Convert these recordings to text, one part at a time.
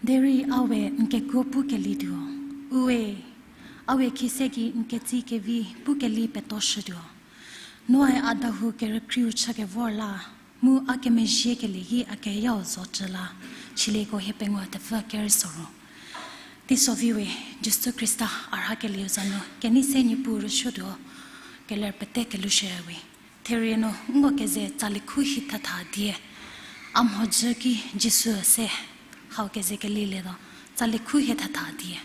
Deri awe nke gopu ke lidio. Uwe awe kisegi nke ti ke vi pu ke li petoshudio. Noai adahu ke rekriu chake vorla. Mu ake me ke li ake yao zotela. Chile ko hepengwa te fa keri soro. Tiso viwe justu Krista arha ke liuzano. Ke ni se nyipuru shudio. Ke ler pete ke lushewe. Tereno ngo ke ze taliku hitata die. Am hojaki jisu se. How ke ze ke lile do. Taliku hitata die.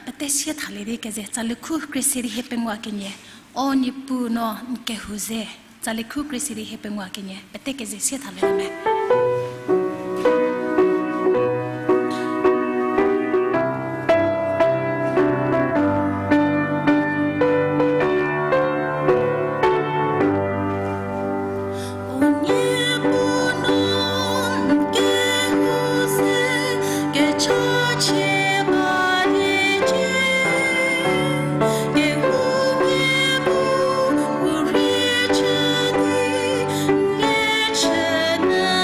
Petesia thaliri ke ze taliku krisiri hepengwa kenye o nipu no nke huze taliku krisiri hepengwa kenye pete ke ze sia thalere me Chana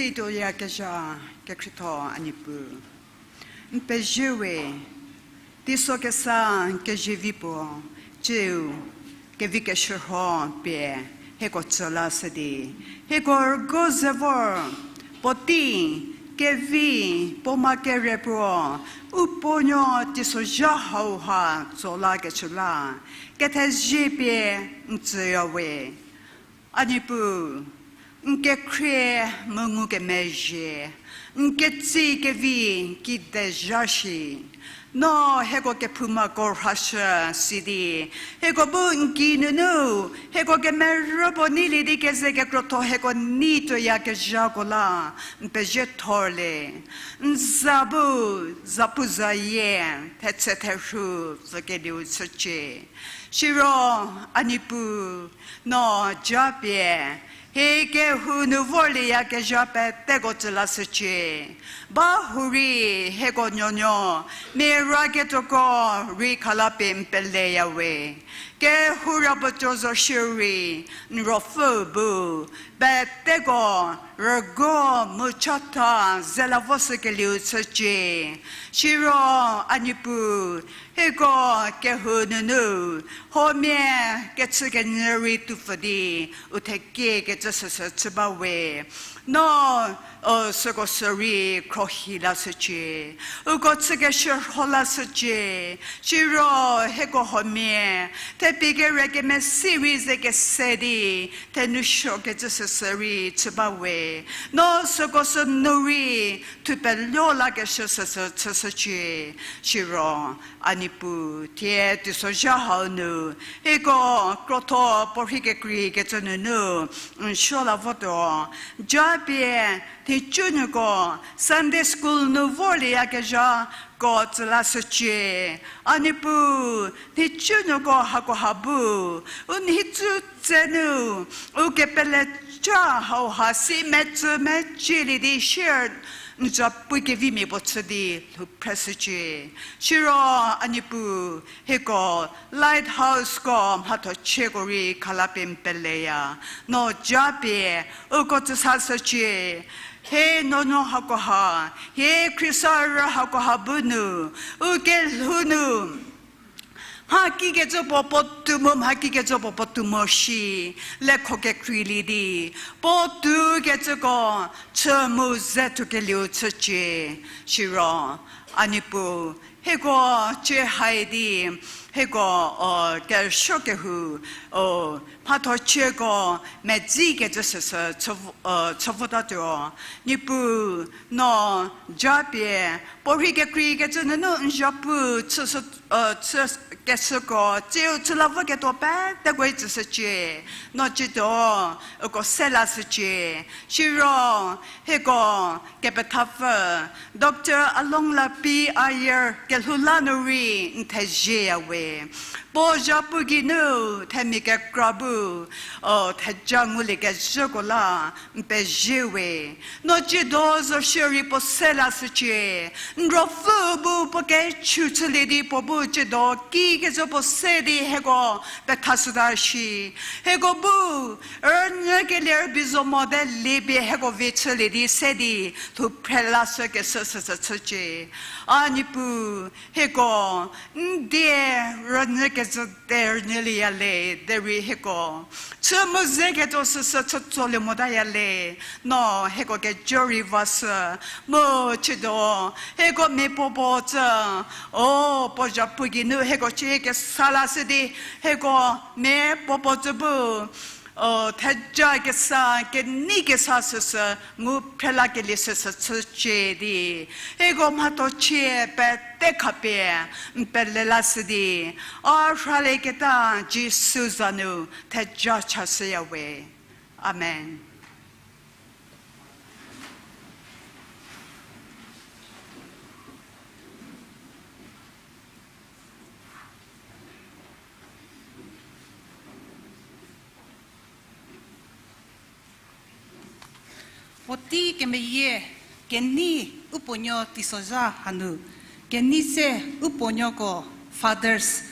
시도야 계좌 KRÜTA 아니부 배주에 디소게사 계지비보 주 KEVISENO 배 해고절라스디 해고 고즈버 보티 KEVI 포마케레프로 UPUONUO 디소자하우하 졸라게출라 KETHODIE 츠여웨 아니부 KEKHRIE 멍우게 메제 KETSI KIDEJASI no hego ke puma gorhasha sidi hego NINO hego ke merobo nili di ke ze ke kroto hego nito ya ke jagola mpeje torle zapu zaye TSALI zake liu tsuche shiro anipu no japie Heke hunu voli ya ke jape tego tlaseche bahuri hego nyonyo me ragetoko ri kalapim pele yawe ke hurabotozo shiri nrofubu betego rago muchata zelavose ke liu tseche shiro anipu hego ke hununu homie ke tsige neri tufadi uteke ke tsasa tsubawe no sego sori krohila seche ugo tsige shirhola seche shiro hego homie te bige rege me series ke sedi te nusho ke tsasa sori tsubawe no sego sonuri tupelyola ke shasa tsasache shiro anipu tie tisojahaunu hego kroto porhike kri ke tsununu shola voto jabie THEJA Sunday school no voli akeja God la seche anipu THEJA hako habu unhitsu tsenu ukepele cha how hasi metsu mechili di shared nja puike vimi botsadi to presage shiro anipu heko lighthouse ko hato chegori kalapim peleya no jabe uko tsasache he nono hakoha he krisara hakoha bunu ukel hunu Hakike jobo potumum hakike jobo potumoshi lekoke krilidi potu getgo chmu zetu ke liu tsuchi shiro anipu hego che haidi hego ke shokehu pato chego mezige josese chovodato nipu no jabie porhike krige junu njapu tsu Kesoko, tu la vois que ton père, t'as quoi tu sais, non tu dois, que c'est la sais, Chiro, Hego, Kepetafe, Docteur ALONGLA P.AIER, quel hulanuri, THEJA we. Boja Pugino, Temike Krabu, THEJA mulike chocolat, Mpejewe, no chidos or sherry posela suche, Ndrofubu, Poke Chutulidi, Pobuchido, Kigezopo Sedi, Hego, Betasudashi, Hego Bu, Ernegeler Bizomo de Libi, Hego Vitulidi, Sedi, to Prelasake Suche, Anipu, Hego, Dear Roneke. There nearly a lay, there we hego. Chumuzegeto Sotole Modayale, no, hego get jury was mo chido, hego me popota, oh, Poja Puginu, hego cheke salasidi, hego me popotabu. THEJA gesa ke nike sasasa mu pelake lisasa tsuchedi ego mato che pe tekape pelelasidi arhale keta jisuzanu THEJA chasayawe amen. Oti ke meye keni UPUONUO tisoja hanu keni se UPUONUO ko fathers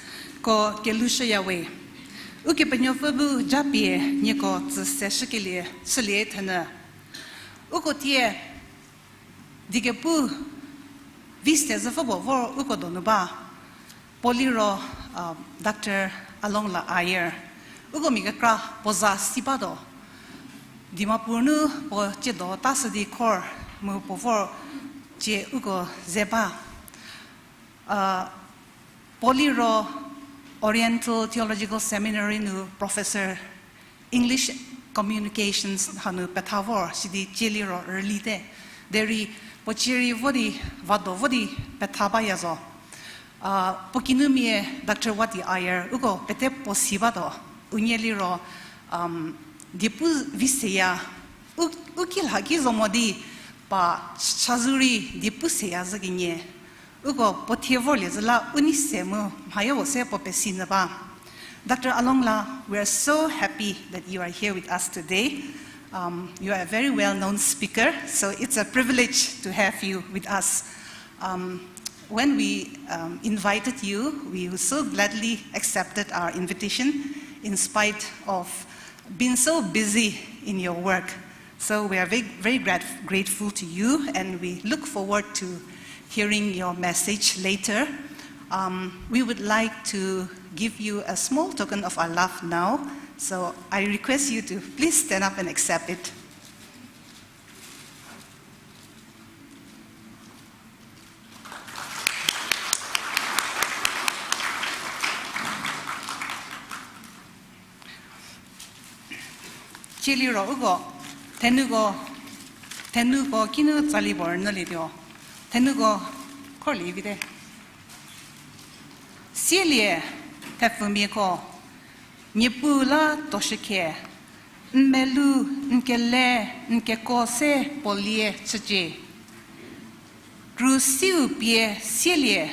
ko kelusha yawe uke penyo fabu japie nyeko tse shikile sele thana ukotie DIEKEPU viste zafabo vor ukodono ba poliro Dr. ALONGLA ALIER ugomigakra poza sipado dimapurnu po chedo tasadi kor mu povor che ugo zeba poliro Oriental Theological Seminary nu Professor English Communications hanu petavor sidi jeliro early deri pochiri vodi vado vodi petaba yazo pokinumie Dr. P.AIER ugo pete posibado unyeliro dipu viseya ukil hagizo modi pa chazuri dipu seya zaginye ugo potevole zala unisemu hayo se popesina ba. Dr. ALONGLA, we are so happy that you are here with us today. You are a very well-known speaker, so it's a privilege to have you with us. When we invited you, we so gladly accepted our invitation in spite of being so busy in your work. So we are very grateful to you, and we look forward to hearing your message later. We would like to give you a small token of our love now. So I request you to please stand up and accept it. Chiliro ugo THENUKO kinu TSALI borno lidio THENUKO korli vide Sielie tefumiko Nyepula toshike Melu nkele nkekose polie tsaje Grusiu pie sielie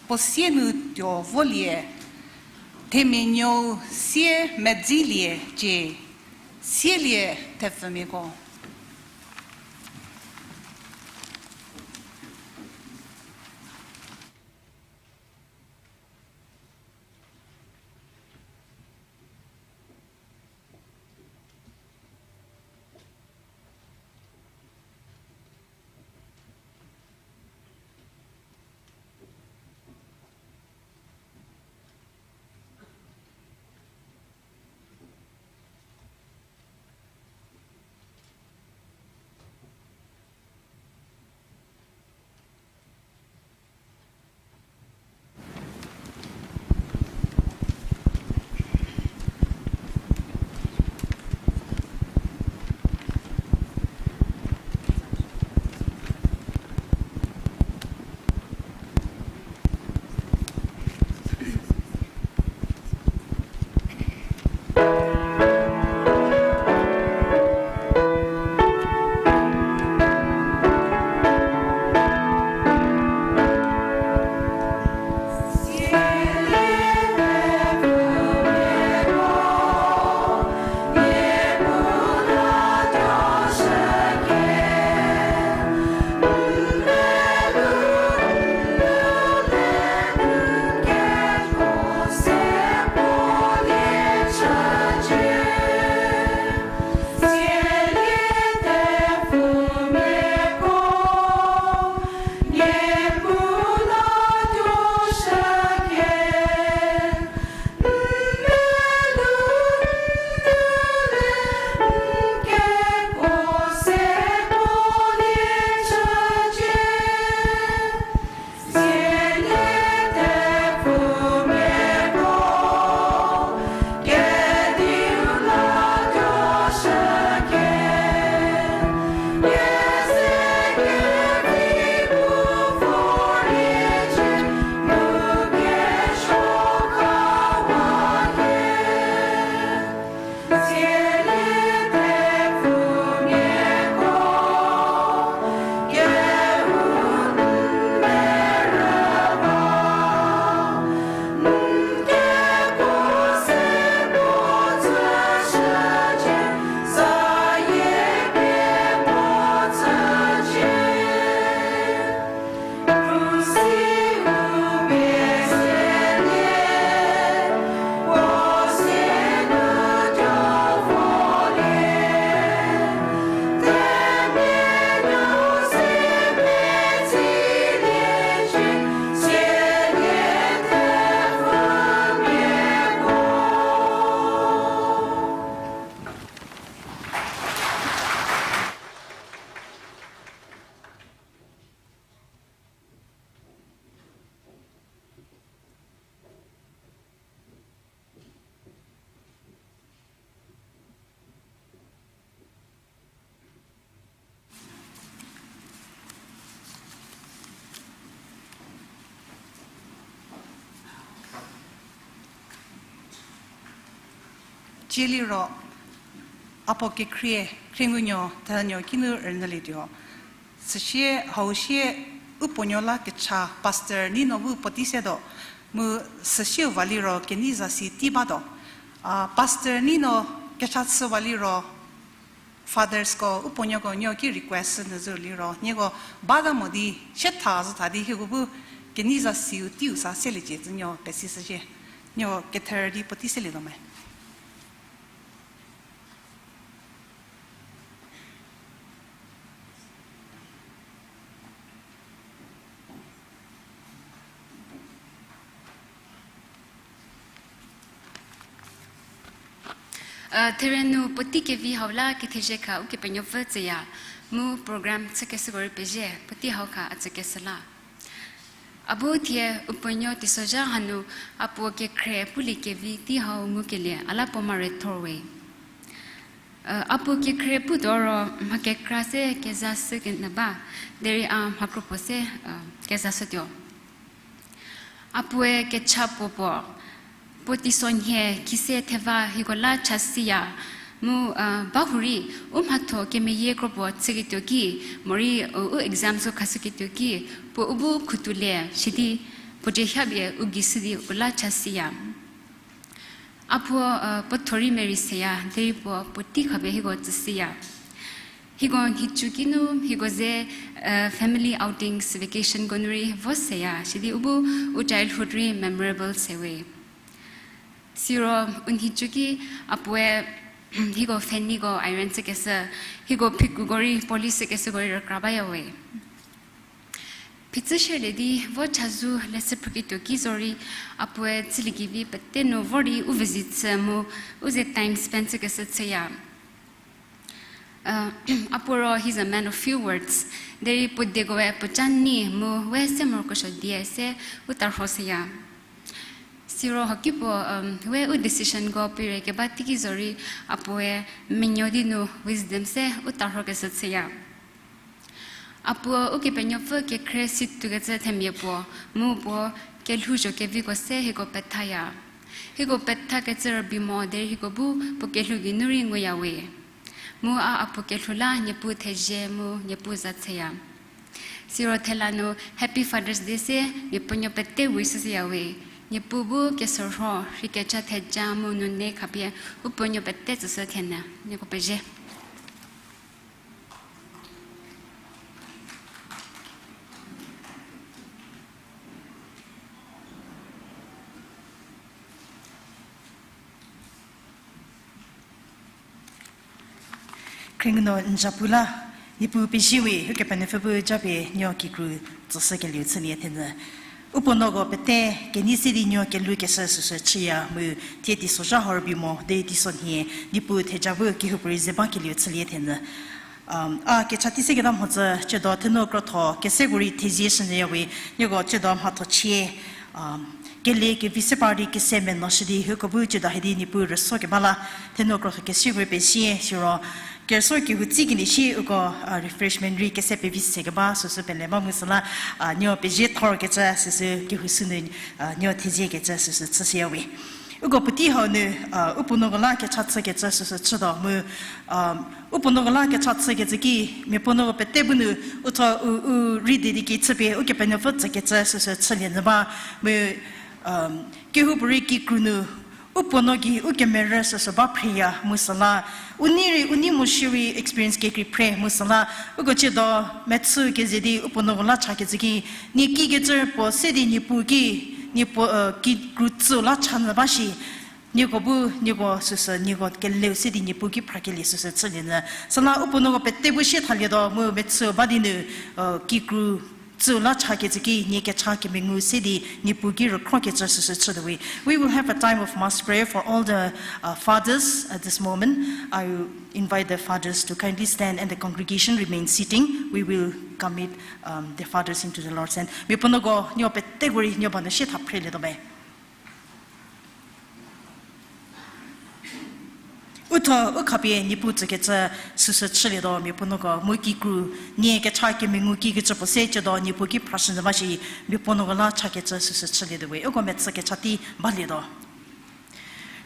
Posienu tio volie Temenyo sie medzilie je Sielie tefumiko jeliro apo KEKHRIE KRIENGUNUO THENUKO kinu ernalidio sishie haushie UPUONUO la KECHA pastor NINO bu potisedo mu sishie valiro KENEI ZASI tibado pastor NINO KECHA tsu valiro fathers ko UPUONUO ko nyo ki request nazuliro nyego bada modi shetha zu tadi higubu KENEI ZASI utiu sa selije nyo pesisje nyo KETHODIE potiselido me Terenu poti ke vi hawla ke THEJA u ke penyo ya mu program sekesegor peje poti hawka atsekesala abo tie upenyo tisoja hanu apo ke kre puli ke vi ti haw mu ke le ala pomare thorwe apo ke kre pu doro ma ke krase ke zas ke naba deri makropose ke zasotyo apo ke chapo po poti sonye kise teva higola chasia mu bahuri umhato ke meye kropo tsegito ki mori u exam so khasukito ki po ubu khutule shidi poje habye ugisidi ula chasia apo pothori meriseya dei po poti khabe higo tsia higo hichukinu higoze family outings vacation gonuri voseya shidi ubu u childhood re memorable sewe Siro unhichuki apwe higo fenigo iron sekesa higo pikugori police sekesa gori rakrabaya we Pizza ledi vo chazu lese prokito kizori apwe tsiligivi pateno vori u visit mo uze time spent sekesa tsaya Aporo he's a man of few words deri podego e pochanni mo wese morkosho diese utar hoseya Siro hakipo we u decision go pire ke batiki zori apoe minyodino wisdom se utarho ke satseya apo o ke penyo fo ke cresit tu ke temye po mu po ke lujo ke vi ko se he ko petaya he ko petta ke zer bi mo de he ko bu po ke lugi nuri ngoya we mu a apo ke lula ne pu theje mu ne pu zatseya Siro telano happy father's day se me ponyo pette wishes ya we Nyepubu ke sorho rikecha THEJA mu nunne kapia uponyo pette tsa thena nyeko peje KRIENGUNUO njapula nipu pejiwe ke panefabu jabe nyoki kru tsa ke liu tsnie tena UPUONUO pete ke nisidi nyo ke lu ke sa su chia mu tie ti so ja horbi mo de ti so nie nipu THEJA bu ki hu prize ba ke liu tslie tena ke chati se ge dam ho za che do THENUKO tho ke se guri THEJA ne we nyogo che dam ha to chie ke le ke vise party ke se men no shidi hu ko bu che da hedi nipu ro so ke bala THENUKO ke si guri pe si shiro Kerso ki hutsi ki nishi uko refreshment ri kese pe visi ke ba so so pele ma musala nyo pe je thor ke cha so so ki husunu nyo THEJA ke cha so so tsia we uko puti ho ne UPUONUO la ke cha ke cha so so chdo mu UPUONUO la ke cha ke ziki me UPUONUO pe te bunu uto u ri de ki tsabe uke pe no fut ke cha so so tsle ne ba me ke hu bri ki krunu UPUONUO ki uke merasa so ba priya musala uni mushiri experience KEKHRIE pray musala ugo che do metsu ke zedi UPUONUO la cha ke ziki ni ki ke zer po sedi ni pu ki ni po ki krutsu la chan ba shi ni go bu ni go so so ni go ke le sedi ni pu ki prakeli so so tsene sala UPUONUO pe te bu shi thale do mu metsu ba di ne ki kru So la chake ziki ni ke chake mengu sidi ni pugi ro kroke just we will have a time of mass prayer for all the fathers at this moment. I will invite the fathers to kindly stand and the congregation remain sitting. We will commit the fathers into the Lord's hand. Mi pono go nyo pe teguri nyo bana shit ha pray le do be. Uto ukapie ni putse ke tsa susa chile do mi pono go mo ki gru ni ke cha ke mengu ki ke tsa pose che do ni pu ki prasin ba shi mi pono go la cha ke tsa susa chile do we ugo metsa ke chati bali do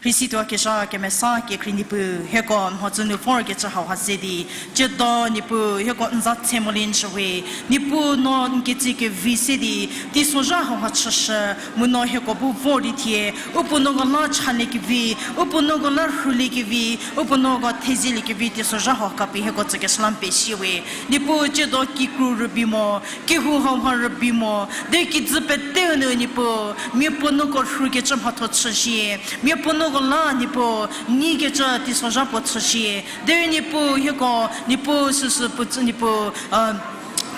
KRIESETUOÜ KECHA KEMESA KEKHRIE NIPU HEKO HOZUNU FOR KECHA HAWASEDI JEDO NIPU HEKO NZATSE MOLIN SHWE NIPU NO NKETSI KEVISEDI TISOJA HAWACHASH MUNO HEKO BU FORDI TIE UPUONUO GOLA CHANE KIVI UPUONUO GOLA HRULI KIVI UPUONUO GO THEJILI KIVI TISOJA HAWAKAPI HEKO TSEKESLAM PESHIWE NIPU JEDO KIKHRÜ RUBIMO KEHUO HARUBIMO DEKI ZPTENU NIPU MIPUONUO GO HRU KECHA HATOTSHI MIPUONUO la nipo ni ke cha ti so ja po tshi de nipo heko nipo su su pu nipo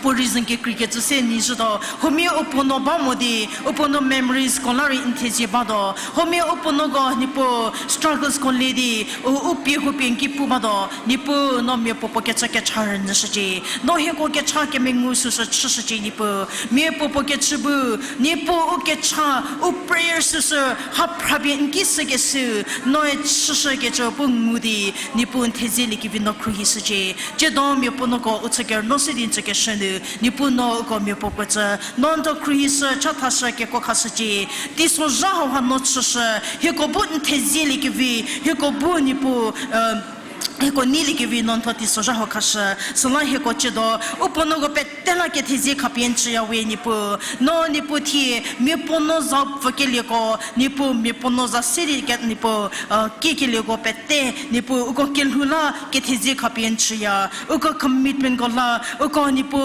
pour reason que cricket c'est ni je do homi opono ba modi opono memories color intezi ba do homi opono go nipo struggles con lady o pi ho pi ki pu ba do nipo no me popo ke cha ke charan na shi no he ko ke cha ke mengu su su chi nipo me popo ke chibu nipo o ke cha o prayer su su ha prabi ki se ke su no e shi ke cho bu mudi nipo intezi li ki no kru su je do me pono go o che no se din che ke Nipuno go mi popocha non to krisa chatasha ke ko khasaji tiso jaho ha no chusha he ko bun tezili ke vi he ko bu nipu eko nili ke vi non thoti soja ho khasha sala he ko chedo upono go petela ke thezi khapien chia we ni pu no ni pu thi me pono za fakele ko ni pu me pono za siri ke ni pu ke le go pette ni pu ko kelhula ke thezi khapien chia ko commitment ko la ko ni pu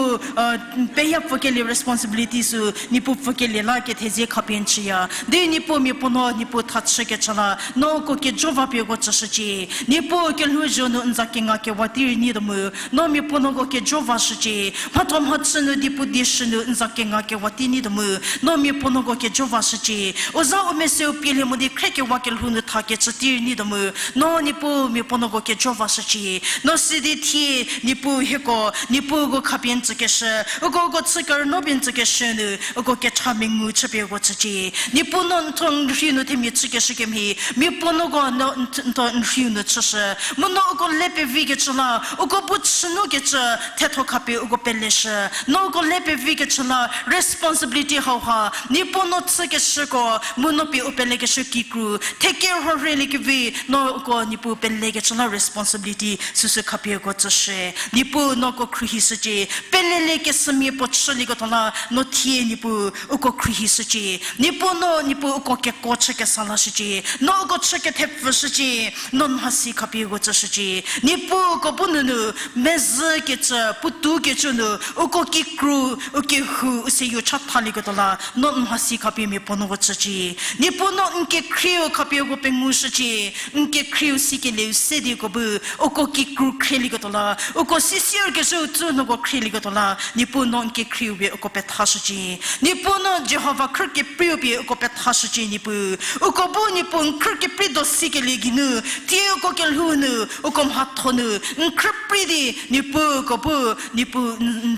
pay up fakele responsibility su ni pu fakele la ke thezi khapien chia de ni pu me pono ni pu thatse ke chala no ko ke jova pe go chashi ni pu kelhu no nzakinga ke watir ni demu no mi ponogo ke jova shiji patom hatsunu dipudishnu nzakinga ke watini demu no mi ponogo ke jova shiji oza omese upile mo di kreke wakil hunu thake chatir ni demu no ni pu mi ponogo ke jova shiji no sidi thi ni pu heko ni pu go khapien chekeshe go go tsikar no bin chekeshe nu go ke chamingu chebe go chiji ni pu non tong rinu temi chekeshe kemi mi ponogo no to rinu cheshe mono go lepe vige chla go butchno ke cha teto kape go pelesh no go lepe vige chla responsibility ha ni pono tseke shiko mono pe opele ke shikru take care of really ke vi no go ni pu pele ke chla responsibility susu kape go chshe ni pu no go khrihisje pelele ke smi po chli go tala no tie ni pu go khrihisje ni pu go ke ko cheke sala shje no go cheke tep shje non hasi kape go chshe nipu ko bununu meze ke cha putu ke chunu oko kikru oke hu se yo chathali ko tola non hasi kapi me pono go chachi nipu no nke krio kapi go pengu chachi nke krio sike le sedi ko bu oko kikru kheli ko tola oko sisier ke so tsuno go kheli ko tola nipu no nke krio be oko pethashi nipu no jehova krke prio be oko pethashi nipu oko bu nipu krke prido sike le ginu tie ko kel hunu kom hatonu nkrpridi nipu kopu nipu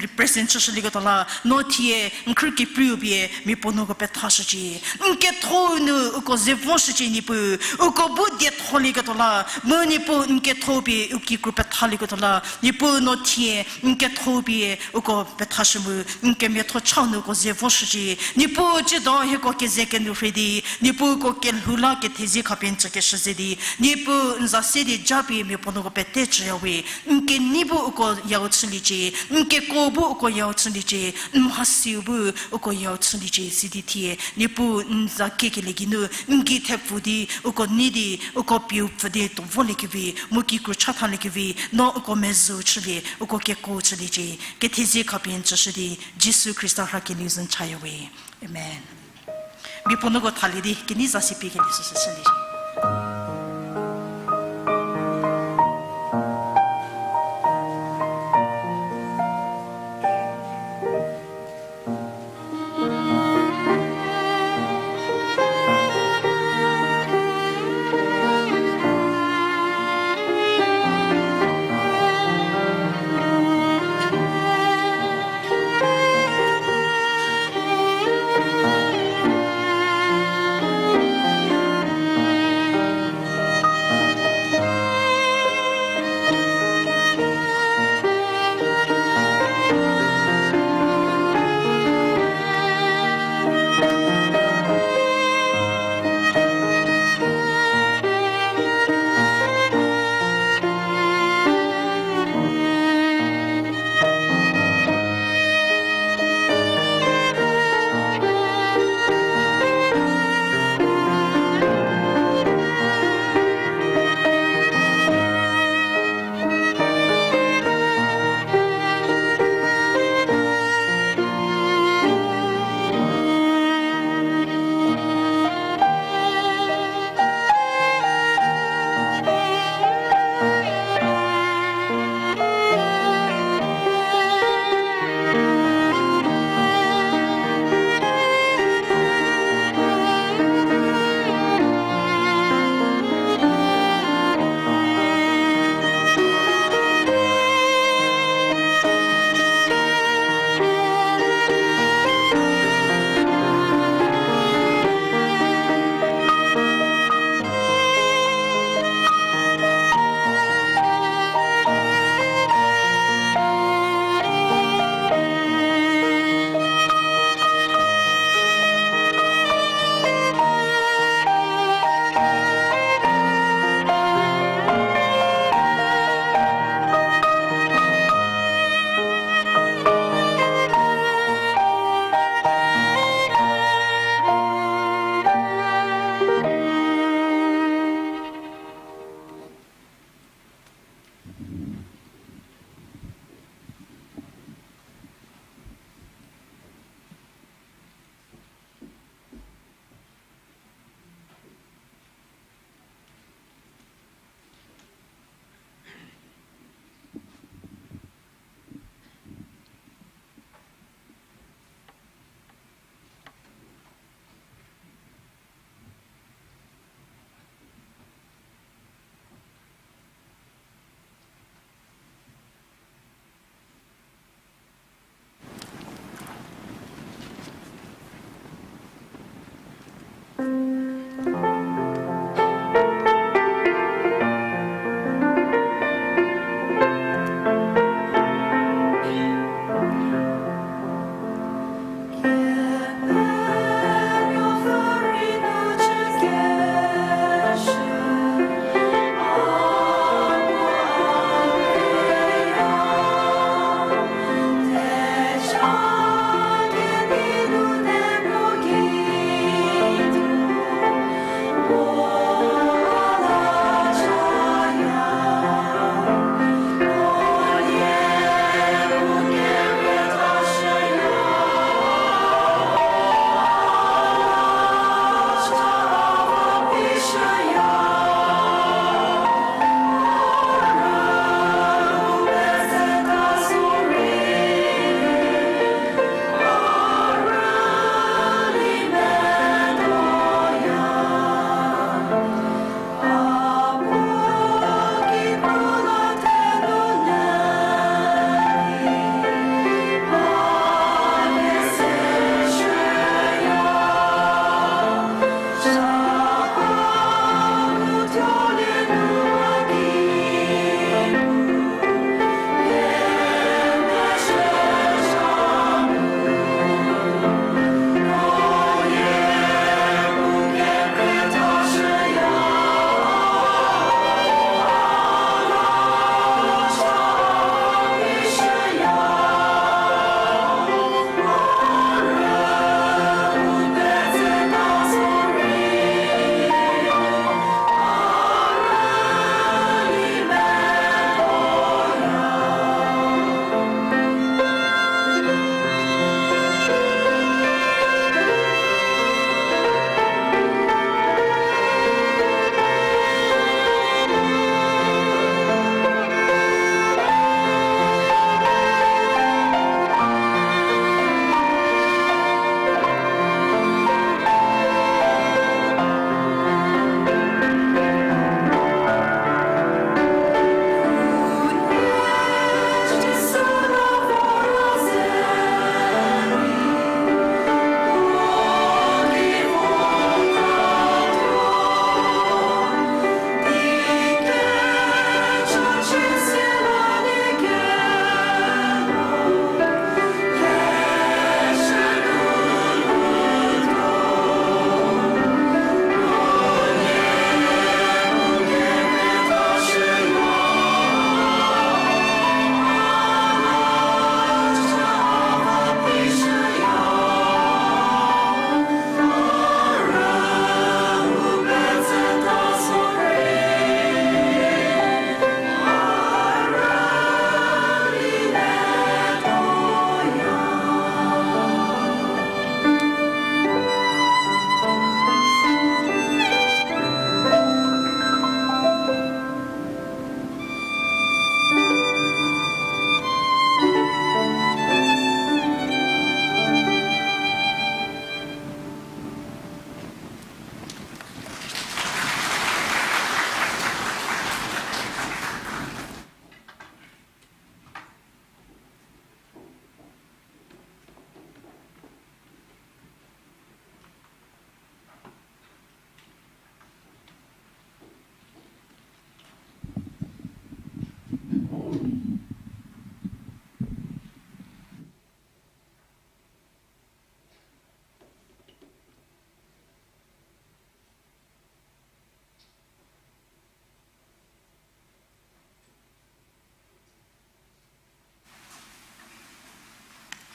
represent socially gotala notie nkrki priubie mi pono go pethashi nke thonu ko zevonshi nipu ko budye tholi gotala monipu nke thobi uki group thali gotala nipu notie nke thobi ko pethashimu nke metho chanu ko zevonshi nipu jido he ko ke zeken redi nipu ko kel hula ke thezi khapen chake shazedi nipu nzasedi jabi mi pono go techawe nke nibu ko yautsuniji nke kobu ko yautsuniji mhasibu ko yautsuniji cdt nipu nza kekeleginu nke tepudi ko nidi ko piupfudi to volekivi muki ko chathalekivi no ko mezu chli ko ke ko chliji ke tezi kapien chshidi jesu christ hakinizun chayawe amen mi pono go thalidi kini zasi pekeli sosali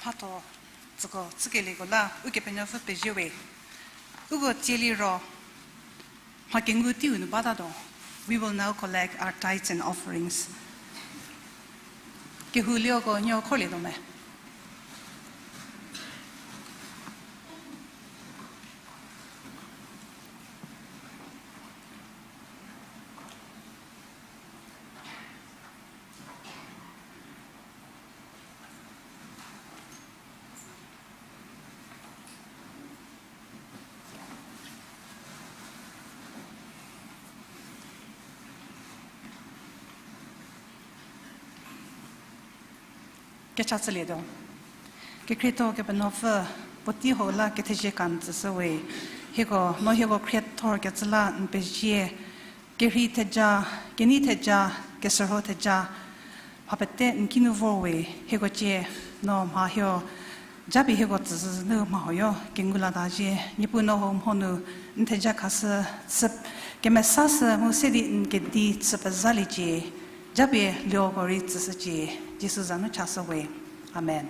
파토 저거 찌개리고라 우게 변여서 배지웨 우거 젤리로 MHAKENGU 띄우는 받아도 we will now collect our tithes and offerings. KEHULIO고 녀 콜리도메 KECHA KEKHRIE KEPENOFE POTI HOLA KETHEJA KANZSWE HEGO NO HEGO CREATOR KETZLA NPEJIE KERHIE THEJA KENEI THEJA KESERHO THEJA PAPETE NKINUVOWE HEGO JE NO MHAHYO JABI HEGO TZNU MHAHYO KENGULA DAJE NIPUNO HOMHONU NTHEJA KASE SIP KEMESAS MUSEDI NKEDI TSALI JE JABI LIOGORI TSJE Jesus anu chasawe. Amen.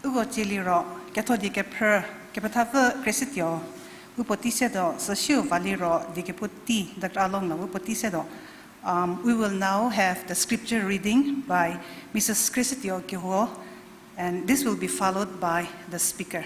Ugo Jiliro, KETHODIE KEPHRÜ, KEPETAVE KRIESETUOÜ, UPOTISEDO, SOSHIU VALIRO, DIEKEPU Dr. ALONGLA, UPOTISEDO. We will now have the scripture reading by Mrs. KRIESETUOÜ KEYHUO, and this will be followed by the speaker.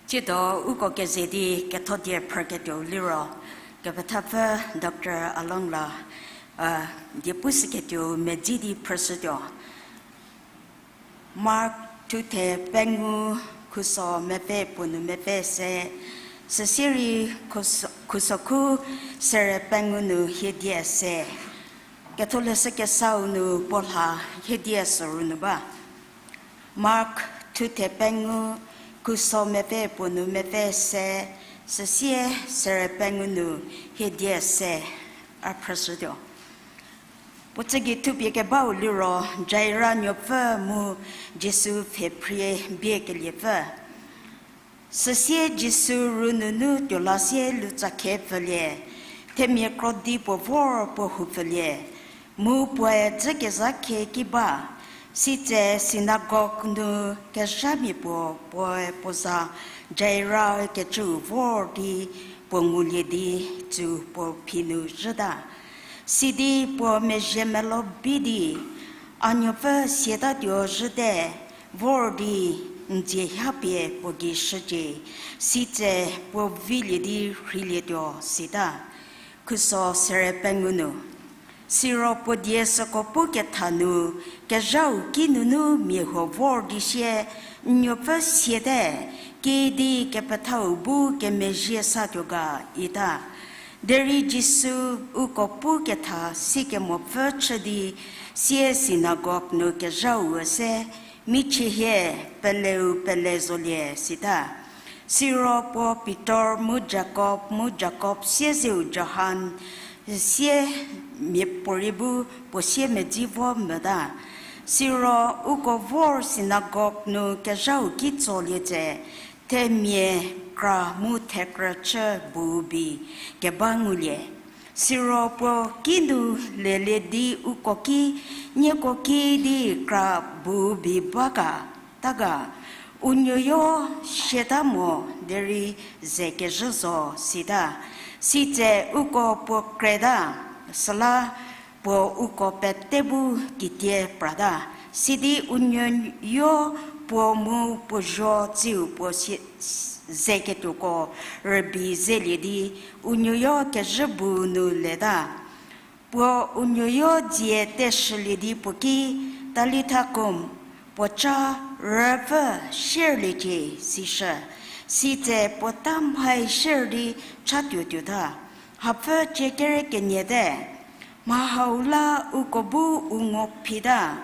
Chido uko kezedi KETHODIE perkedo liro KEPETAVE Dr. ALONGLA DIEPUSIKETU MEDJIDI persedo Mark tute pengu kuso mepe punu mepe se sesiri kusoku sere pengu nu hedie se Katolese kesau nu polha hedie sorunuba Mark tute pengu kuso mepe punu mepe se sesie sere pengu nu hedie se a persedo Potegi tubi ke bau liro jaira nyofa mu Jesu fe prie bieke lieva. Sesie Jesu rununu dolasie luta kevelie. Temie krodi po vor po huvelie. mu poe zake zake kiba si te synagogue nu ke jami po poe poza jaira ke chu vor di po ngulye di chu po pinu jada si di po me jemelo bidi anyo fa sieta dio jade vor di nje happy po gi shje si te po vile di khrile dio sida kuso sere penguno siro po dieso ko po ke thanu ke jau kinunu mi ho vor di she nyo fa siete ke di ke pathau bu ke me je sa ga ida deri jisu u ko po ke tha si ke mo fa chdi sie synagogue no ke jau se michi he pele zolie sida siro po Peter mu Jacob sie zeu Johan sie mi poribu po sie me jivo meda siro uko vor synagogue no ke jau ki zolie te mie kra mu tekra che bubi ke bangulie siro po kindu lele di uko ki nye ko ki di kra bubi baga taga unyoyo shetamo deri zeke jozo sida site uko po kreda sala po uko petebu kitie prada sidi unyoyo po mu po jo tiu po zeke tuko rebi zelidi unyoyo ke jebu nu leda po unyoyo die teshlidi poki talitakum pocha rava shirliji sisha site potam hai shirli chatyutyuda hafa chekere kenyede mahaula ukobu ungopida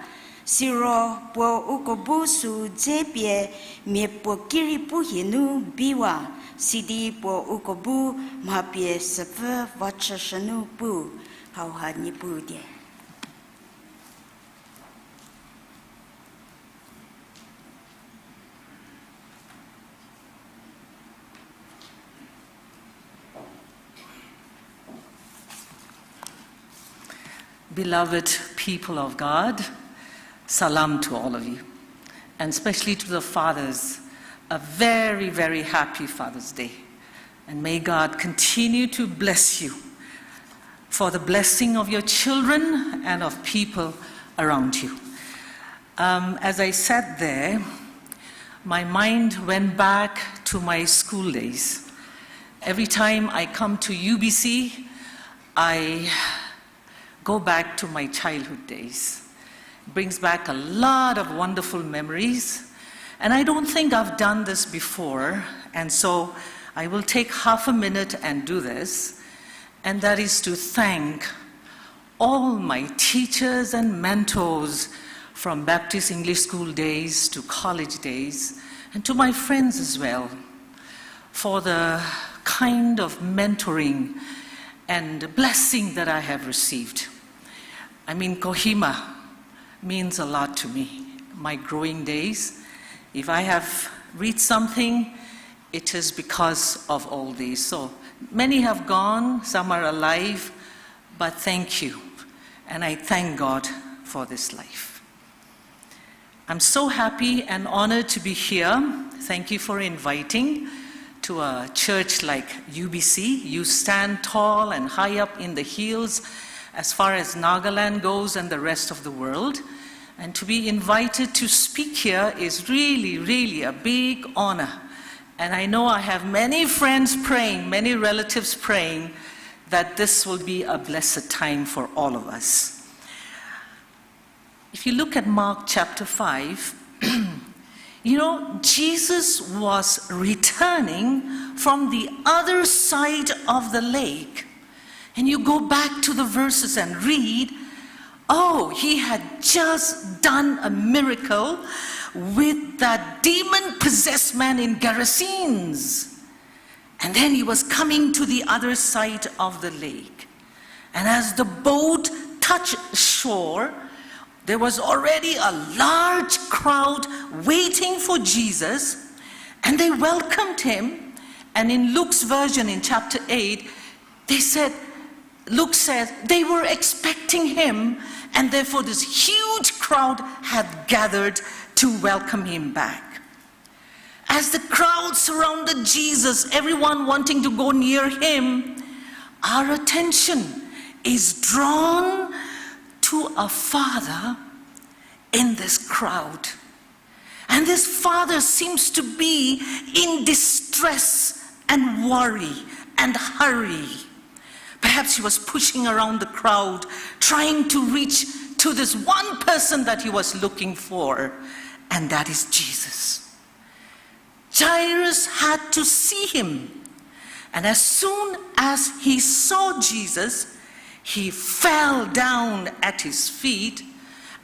siro po ukobu su jepie me po kiripu hinu biwa sidi po ukobu mapie sefa vachashanu pu hauhani pudie. Beloved people of God, salam to all of you, and especially to the fathers, a very, very happy Father's Day. And may God continue to bless you for the blessing of your children and of people around you. As I sat there, my mind went back to my school days. Every time I come to UBC, I go back to my childhood days. It brings back a lot of wonderful memories. And I don't think I've done this before, and so I will take half a minute and do this. And that is to thank all my teachers and mentors from Baptist English School days to college days, and to my friends as well, for the kind of mentoring and blessing that I have received. I mean, Kohima means a lot to me. My growing days, if I have read something, it is because of all these. So many have gone, some are alive, but thank you. And I thank God for this life. I'm so happy and honored to be here. Thank you for inviting to a church like UBC. You stand tall and high up in the hills as far as Nagaland goes and the rest of the world. And to be invited to speak here is really, really a big honor. And I know I have many friends praying, many relatives praying that this will be a blessed time for all of us. If you look at Mark chapter 5, you know, Jesus was returning from the other side of the lake. And you go back to the verses and read, oh, he had just done a miracle with that demon-possessed man in Gerasenes. And then he was coming to the other side of the lake. And as the boat touched shore, there was already a large crowd waiting for Jesus, and they welcomed him. And in Luke's version, in chapter 8, they said, Luke says they were expecting him, and therefore this huge crowd had gathered to welcome him back. As the crowd surrounded Jesus, everyone wanting to go near him, our attention is drawn to a father in this crowd. And this father seems to be in distress and worry and hurry. Perhaps he was pushing around the crowd, trying to reach to this one person that he was looking for, and that is Jesus. Jairus had to see him, and as soon as he saw Jesus, he fell down at his feet,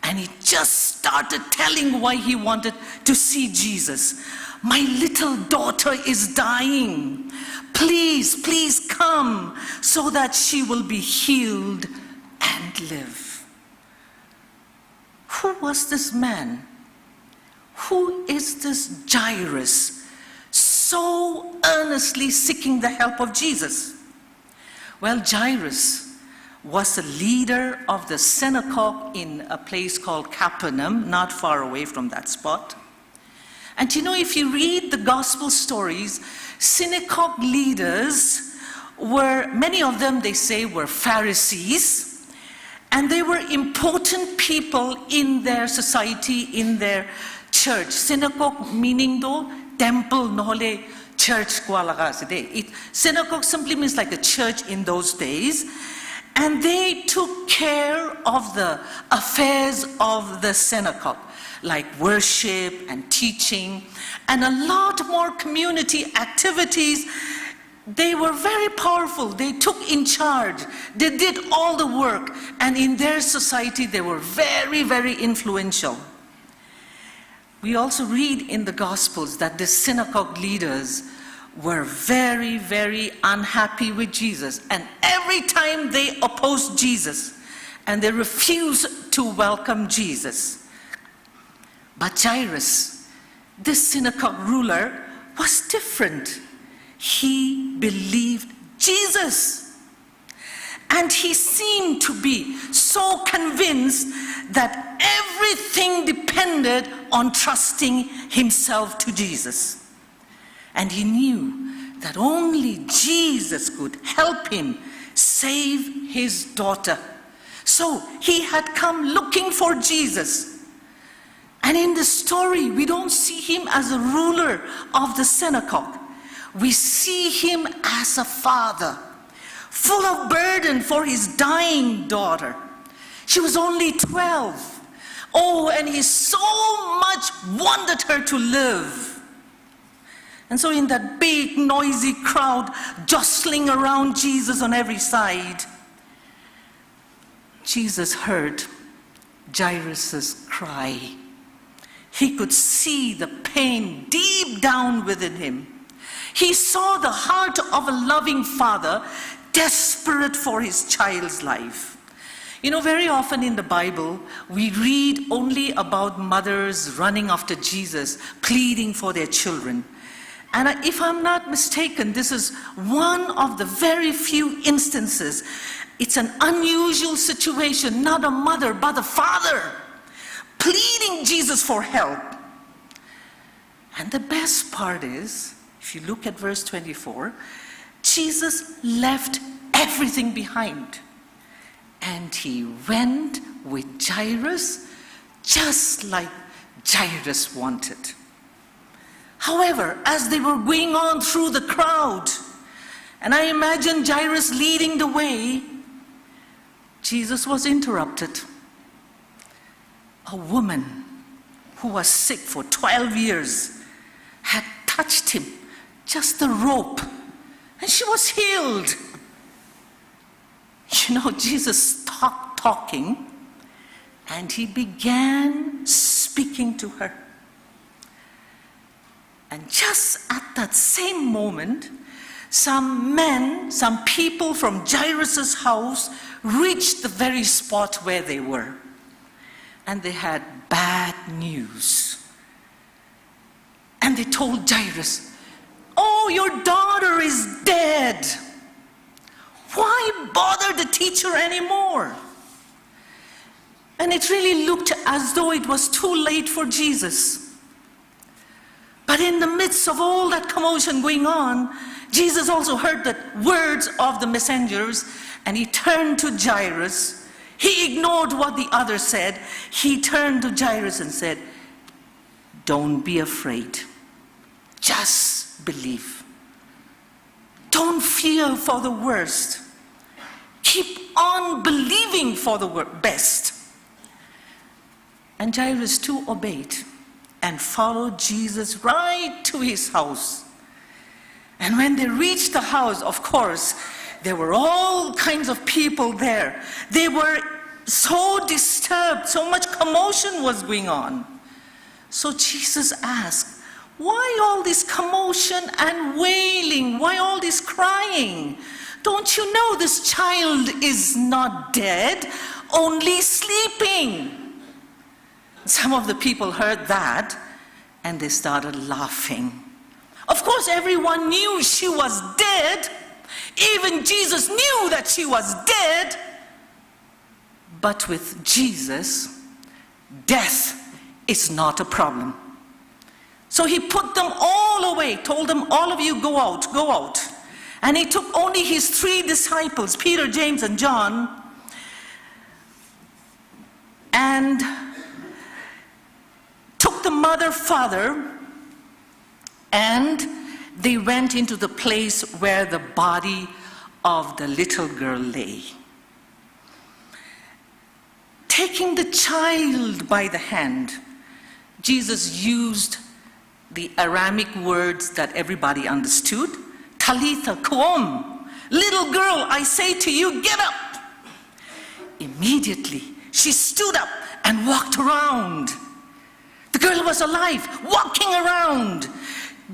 and he just started telling why he wanted to see Jesus. My little daughter is dying. Please, please come so that she will be healed and live. Who was this man? Who is this Jairus so earnestly seeking the help of Jesus? Well, Jairus was a leader of the synagogue in a place called Capernaum, not far away from that spot. And you know, if you read the gospel stories, synagogue leaders were, many of them they say were Pharisees, and they were important people in their society, in their church. Synagogue meaning though, temple nohole church ko alaga aside. Synagogue simply means like a church in those days. And they took care of the affairs of the synagogue, like worship and teaching, and a lot more community activities. They were very powerful. They took in charge. They did all the work. And in their society, they were very, very influential. We also read in the Gospels that the synagogue leaders were very, very unhappy with Jesus. And every time they opposed Jesus and they refused to welcome Jesus. But Jairus, this synagogue ruler, was different. He believed Jesus. And he seemed to be so convinced that everything depended on trusting himself to Jesus. And he knew that only Jesus could help him save his daughter. So he had come looking for Jesus. And in the story, we don't see him as a ruler of the synagogue. We see him as a father, full of burden for his dying daughter. She was only 12. Oh, and he so much wanted her to live. And so in that big, noisy crowd, jostling around Jesus on every side, Jesus heard Jairus' cry. He could see the pain deep down within him. He saw the heart of a loving father, desperate for his child's life. You know, very often in the Bible, we read only about mothers running after Jesus, pleading for their children. And if I'm not mistaken, this is one of the very few instances. It's an unusual situation, not a mother, but a father, pleading Jesus for help. And the best part is, if you look at verse 24, Jesus left everything behind. And he went with Jairus, just like Jairus wanted. However, as they were going on through the crowd, and I imagine Jairus leading the way, Jesus was interrupted. A woman who was sick for 12 years had touched him, just the rope, and she was healed. You know, Jesus stopped talking and he began speaking to her. And just at that same moment, some men, some people from Jairus' house reached the very spot where they were. And they had bad news. And they told Jairus, "Oh, your daughter is dead." Why bother the teacher anymore? And it really looked as though it was too late for Jesus. But in the midst of all that commotion going on, Jesus also heard the words of the messengers, and he turned to Jairus. He ignored what the others said. He turned to Jairus and said, "Don't be afraid. Just believe. Don't fear for the worst. Keep on believing for the best." And Jairus too obeyed and followed Jesus right to his house. And when they reached the house, of course, there were all kinds of people there. They were so disturbed, so much commotion was going on. So Jesus asked, "Why all this commotion and wailing? Why all this crying? Don't you know this child is not dead, only sleeping?" Some of the people heard that and they started laughing. Of course, everyone knew she was dead. Even Jesus knew that she was dead. But with Jesus, death is not a problem. So he put them all away, told them, "All of you go out, go out." And he took only his 3 disciples, Peter, James, and John, and took the mother, father, and they went into the place where the body of the little girl lay. Taking the child by the hand, Jesus used the Aramaic words that everybody understood. Talitha koum, little girl, I say to you, get up. Immediately, she stood up and walked around. The girl was alive, walking around.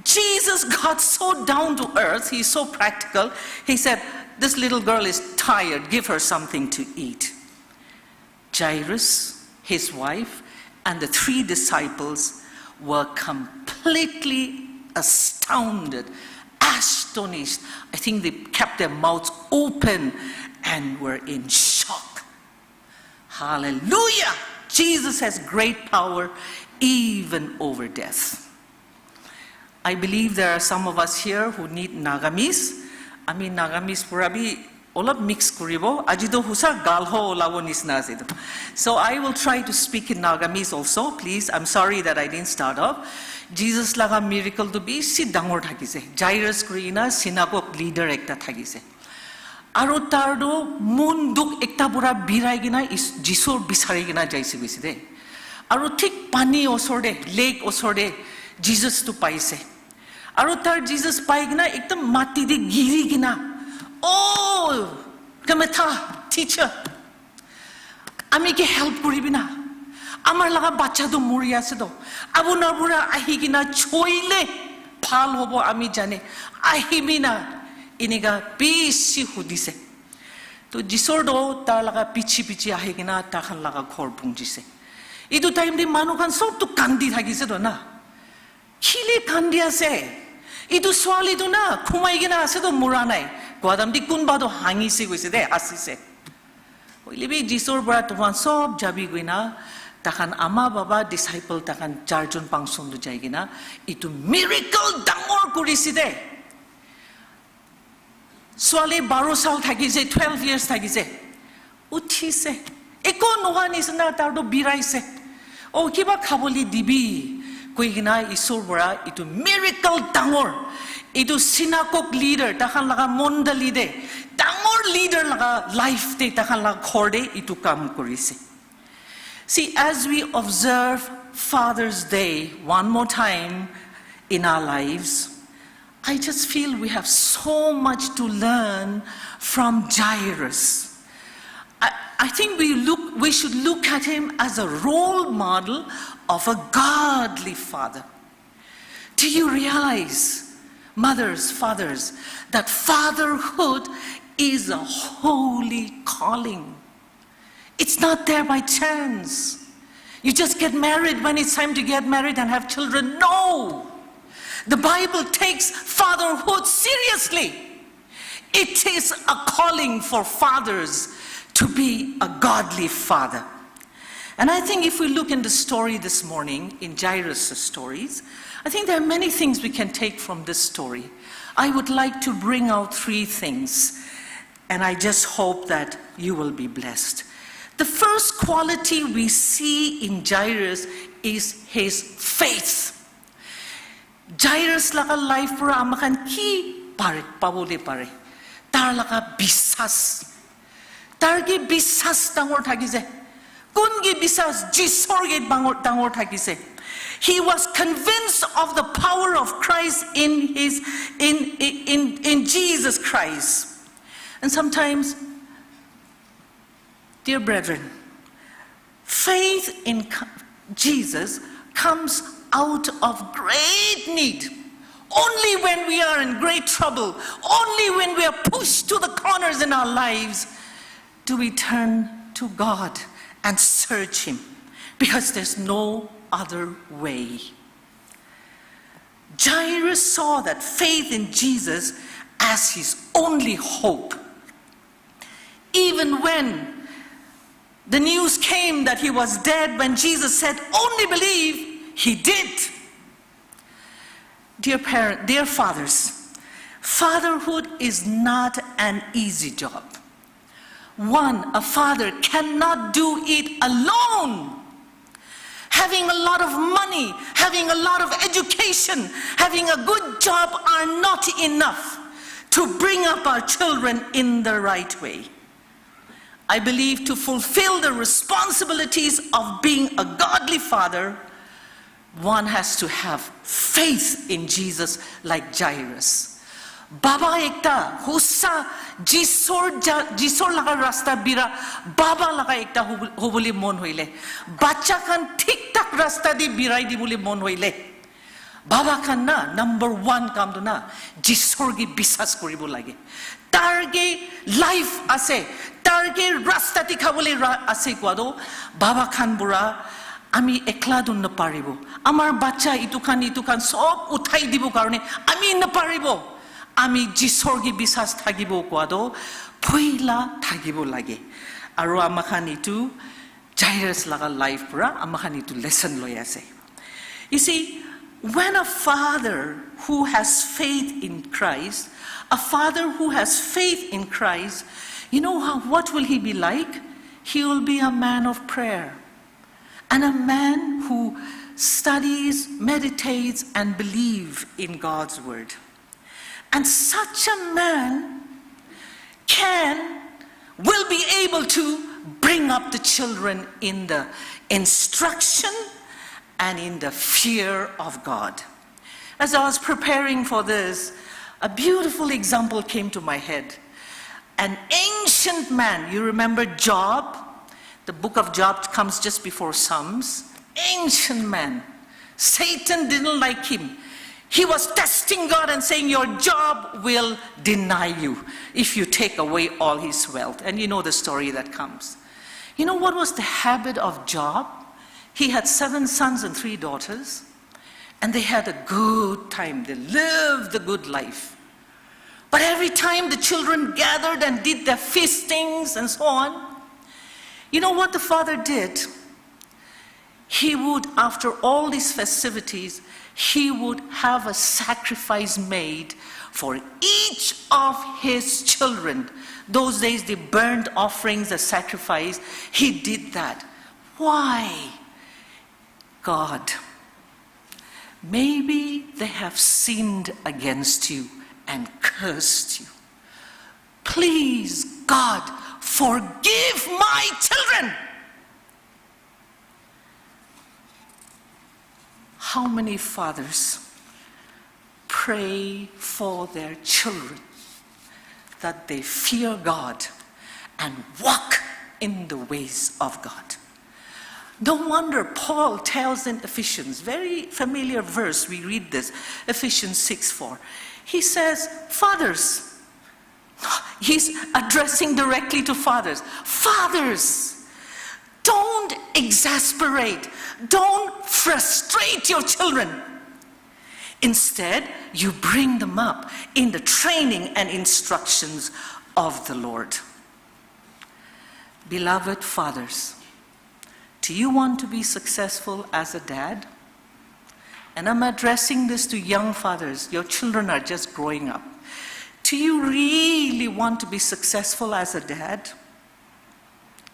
Jesus got so down to earth, he's so practical. He said, "This little girl is tired, give her something to eat." Jairus, his wife, and the 3 disciples were completely astounded, astonished. I think they kept their mouths open and were in shock. Hallelujah! Jesus has great power even over death. I believe there are some of us here who need Nagamis. Ami Nagamis purabi olap mix kuribo. Ajido husa galho olawo nisna asido. So I will try to speak in Nagamis also, please. I'm sorry that I didn't start off. Jesus laga miracle to be si dangor thakise. Jairus kurina synagogue leader ekta thakise. Aro tardo munduk ekta pura birai gina jisor bisari gina jaise gise de. Aro thik pani osorde, lake osorde Jesus to paise. Aro tar Jesus pai gina ekta mati de giri gina. Oh, kametha teacher. Ami ke help koribi na. Amar laga bacha do mori ase do. Abu nabura ahi gina choile phal hobo ami jane. Ahibi na. Iniga bisi hudise. To jisor do tar laga pichi ahi gina takhan laga ghor pungjise. Idu time de manu kan sob to kandi thagise do na. Khile kandi ase. Idu swali do na khumai gina ase do muranai. Guadam di kun bado hangi se goise de asise. Oilibi jisor bra tuman sob jabi goina takhan ama baba disciple takhan 4 jon 5 jon do jaigina itu miracle dangor korisi de. Swali 12 sal thagise 12 years thagise. Uthise. Eko noha nisna tar do biraise. O kiba khaboli dibi koigina isor bra itu miracle dangor. Itu synagogue leader takhan laga mondali de dangor leader laga life de takhan laga khorde itu kam korise. See, as we observe Father's Day one more time in our lives, I just feel we have so much to learn from Jairus. I think we should look at him as a role model of a godly father. Do you realize, mothers, fathers, that fatherhood is a holy calling? It's not there by chance. You just get married when it's time to get married and have children. No! The Bible takes fatherhood seriously. It is a calling for fathers to be a godly father. And I think if we look in the story this morning, in Jairus' stories, I think there are many things we can take from this story. I would like to bring out 3 things, and I just hope that you will be blessed. The first quality we see in Jairus is his faith. Jairus laka life pura amakan ki pare pabole pare. Tar laka bisas. Targi bisas tangor thagise. Kungi bisas jisorge tangor thagise. He was convinced of the power of Christ in Jesus Christ. And sometimes, dear brethren, faith in Jesus comes out of great need. Only when we are in great trouble, only when we are pushed to the corners in our lives, do we turn to God and search Him, because there's no other way. Jairus saw that faith in Jesus as his only hope. Even when the news came that he was dead, when Jesus said, "Only believe," he did. Dear fathers, fatherhood is not an easy job. A father cannot do it alone. Having a lot of money, having a lot of education, having a good job are not enough to bring up our children in the right way. I believe to fulfill the responsibilities of being a godly father, one has to have faith in Jesus like Jairus. Baba ekta hussa jisor laga rasta bira baba laga ekta hobuli mon hoile bacha kan thik tak rasta di birai di boli mon hoile baba kan na number 1 kam to na jisor gi bisas koribo lage targe life ase targe rasta ti khabole ase kwado baba kan bura ami ekla dun na paribo amar bacha itukan sob uthai dibo karone ami na paribo ami jisorgi bisas thagibo kwado phoila thagibo lage aro amakhan itu Jairus laga life pura amakhan itu lesson loi ase. You see, when a father who has faith in Christ, you know what will he be like? He will be a man of prayer and a man who studies, meditates and believes in God's word. And such a man will be able to bring up the children in the instruction and in the fear of God. As I was preparing for this, a beautiful example came to my head. An ancient man, you remember Job? The book of Job comes just before Psalms. Ancient man. Satan didn't like him. He was testing God and saying, "Your job will deny you if you take away all his wealth." And you know the story that comes. You know what was the habit of Job? He had 7 sons and 3 daughters, and they had a good time. They lived the good life. But every time the children gathered and did their feastings and so on, you know what the father did? He would, after all these festivities, he would have a sacrifice made for each of his children. Those days, they burned offerings, a sacrifice. He did that. Why? God, maybe they have sinned against you and cursed you. Please, God, forgive my children. How many fathers pray for their children that they fear God and walk in the ways of God? No wonder Paul tells in Ephesians, very familiar verse, we read this, Ephesians 6:4. He says, fathers, he's addressing directly to fathers. Fathers, don't exasperate, don't frustrate your children. Instead, you bring them up in the training and instructions of the Lord. Beloved fathers, do you want to be successful as a dad? And I'm addressing this to young fathers. Your children are just growing up. Do you really want to be successful as a dad?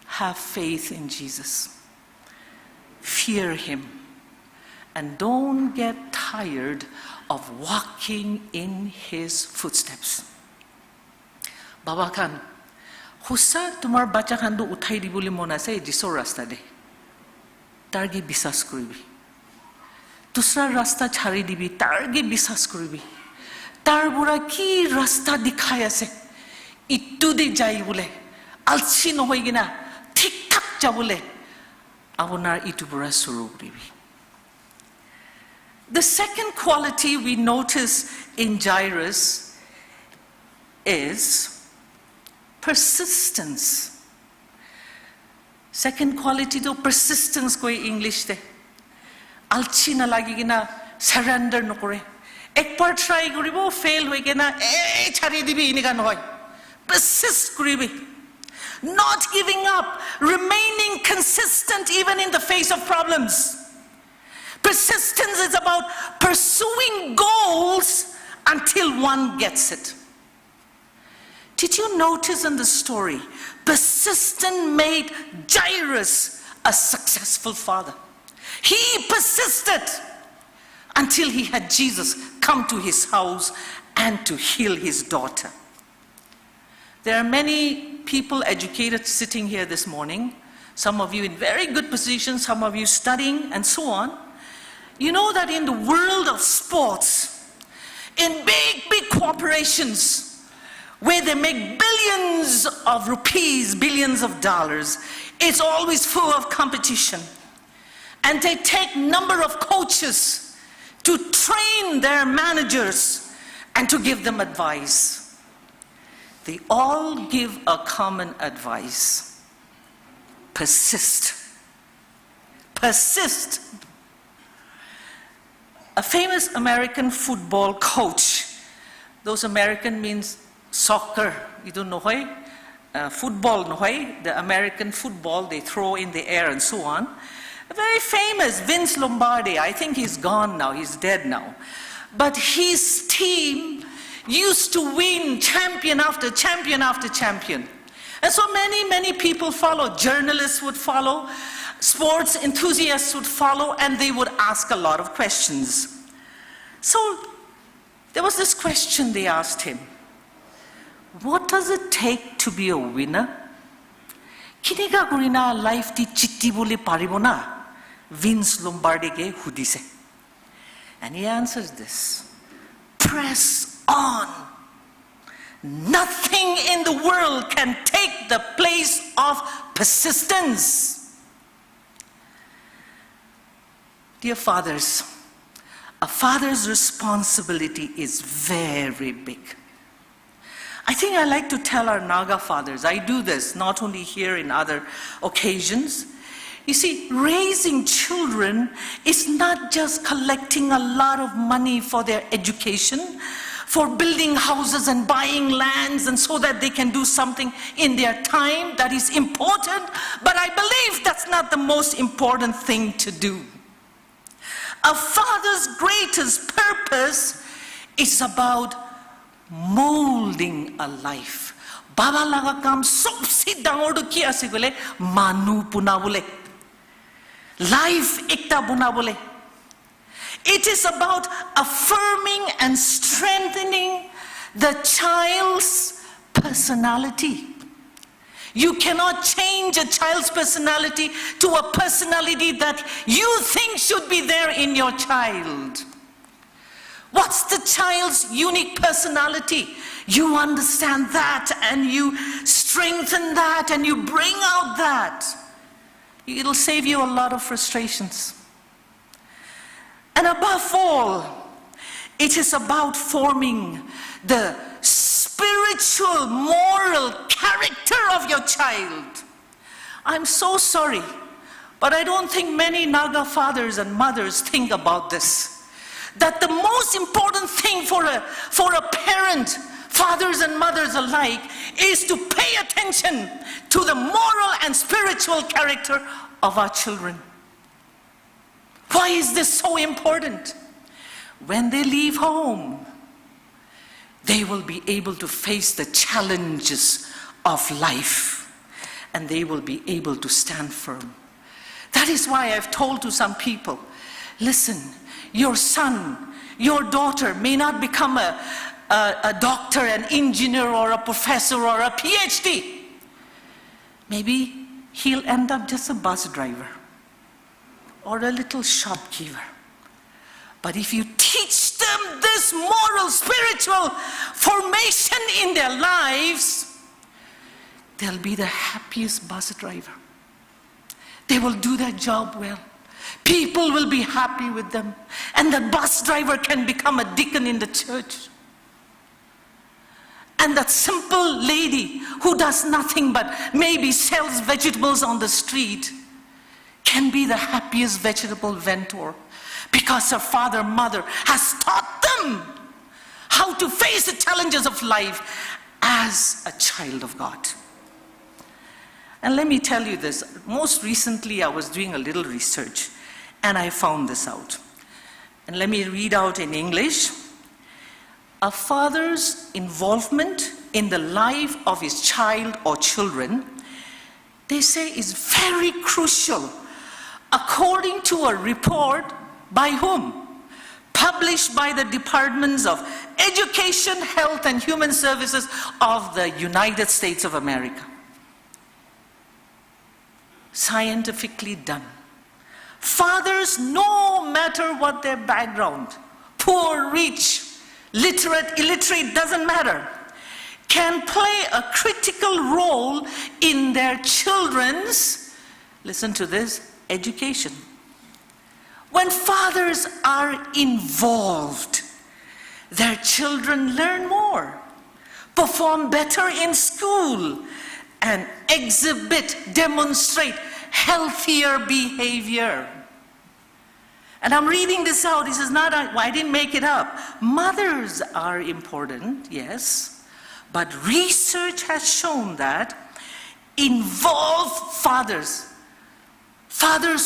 Have faith in Jesus. Fear him. And don't get tired of walking in his footsteps. Baba Khan, hussa tumar bacha khan do uthai dibole mon ase jisor rasta de. Targi bisas koribi. Dusra rasta chhari dibi, targi bisas koribi. Tar bora ki rasta dikhai ase. Itu de jai bole. Alsi nohoi gina thik thak jabole. Abonar itu bora suru koribi. The second quality we notice in Jairus is persistence. Second quality to persistence koi English de. Alchi na lagi gina surrender no kore. Ek bar try koribo fail hoi gina chhari dibi iniga noy. Persist koribi. Not giving up, remaining consistent even in the face of problems. Persistence is about pursuing goals until one gets it. Did you notice in the story, persistence made Jairus a successful father. He persisted until he had Jesus come to his house and to heal his daughter. There are many people educated sitting here this morning, some of you in very good positions, some of you studying and so on. You know that in the world of sports, in big corporations, where they make billions of rupees, billions of dollars, it's always full of competition. And they take number of coaches to train their managers and to give them advice. They all give a common advice. Persist. Persist. A famous American football coach, those American means soccer, you don't know why, football, no why, the American football they throw in the air and so on. A very famous Vince Lombardi, I think he's gone now, he's dead now. But his team used to win champion after champion after champion. And so many people follow, journalists would follow, sports enthusiasts would follow, and they would ask a lot of questions. So there was this question they asked him. What does it take to be a winner? Kiniga gurina life ti chitti bole paribona? Vince Lombardi ge hudise. And he answers this. Press on. Nothing in the world can take the place of persistence. Dear fathers, a father's responsibility is very big. I think I like to tell our Naga fathers, I do this not only here in other occasions. You see, raising children is not just collecting a lot of money for their education, for building houses and buying lands and so that they can do something in their time. That is important, but I believe that's not the most important thing to do. A father's greatest purpose is about molding a life. Baba laga kam sobse dangor do ki ase gole manu puna bole. Life ekta buna bole. It is about affirming and strengthening the child's personality. You cannot change a child's personality to a personality that you think should be there in your child. What's the child's unique personality? You understand that and you strengthen that and you bring out that. It'll save you a lot of frustrations. And above all, it is about forming the spiritual, moral character of your child. I'm so sorry, but I don't think many Naga fathers and mothers think about this. that the most important thing for a parent, fathers and mothers alike, is to pay attention to the moral and spiritual character of our children. Why is this so important? When they leave home, they will be able to face the challenges of life, and they will be able to stand firm. That is why I've told to some people, listen, your son, your daughter may not become a doctor, an engineer, or a professor, or a PhD. Maybe he'll end up just a bus driver or a little shopkeeper. But if you teach them this moral, spiritual formation in their lives, they'll be the happiest bus driver. They will do their job well. People will be happy with them. And the bus driver can become a deacon in the church. And that simple lady who does nothing but maybe sells vegetables on the street can be the happiest vegetable vendor, because her father, mother has taught them how to face the challenges of life as a child of God. And let me tell you this, most recently I was doing a little research and I found this out. And let me read out in English. A father's involvement in the life of his child or children, they say, is very crucial, according to a report by whom? Published by the Departments of Education, Health and Human Services of the United States of America. Scientifically done. Fathers, no matter what their background, poor, rich, literate, illiterate, doesn't matter, can play a critical role in their children's, listen to this, education. When fathers are involved, their children learn more, perform better in school, and demonstrate healthier behavior. And I'm reading this out. This is not, I didn't make it up. Mothers are important, yes, but research has shown that involved fathers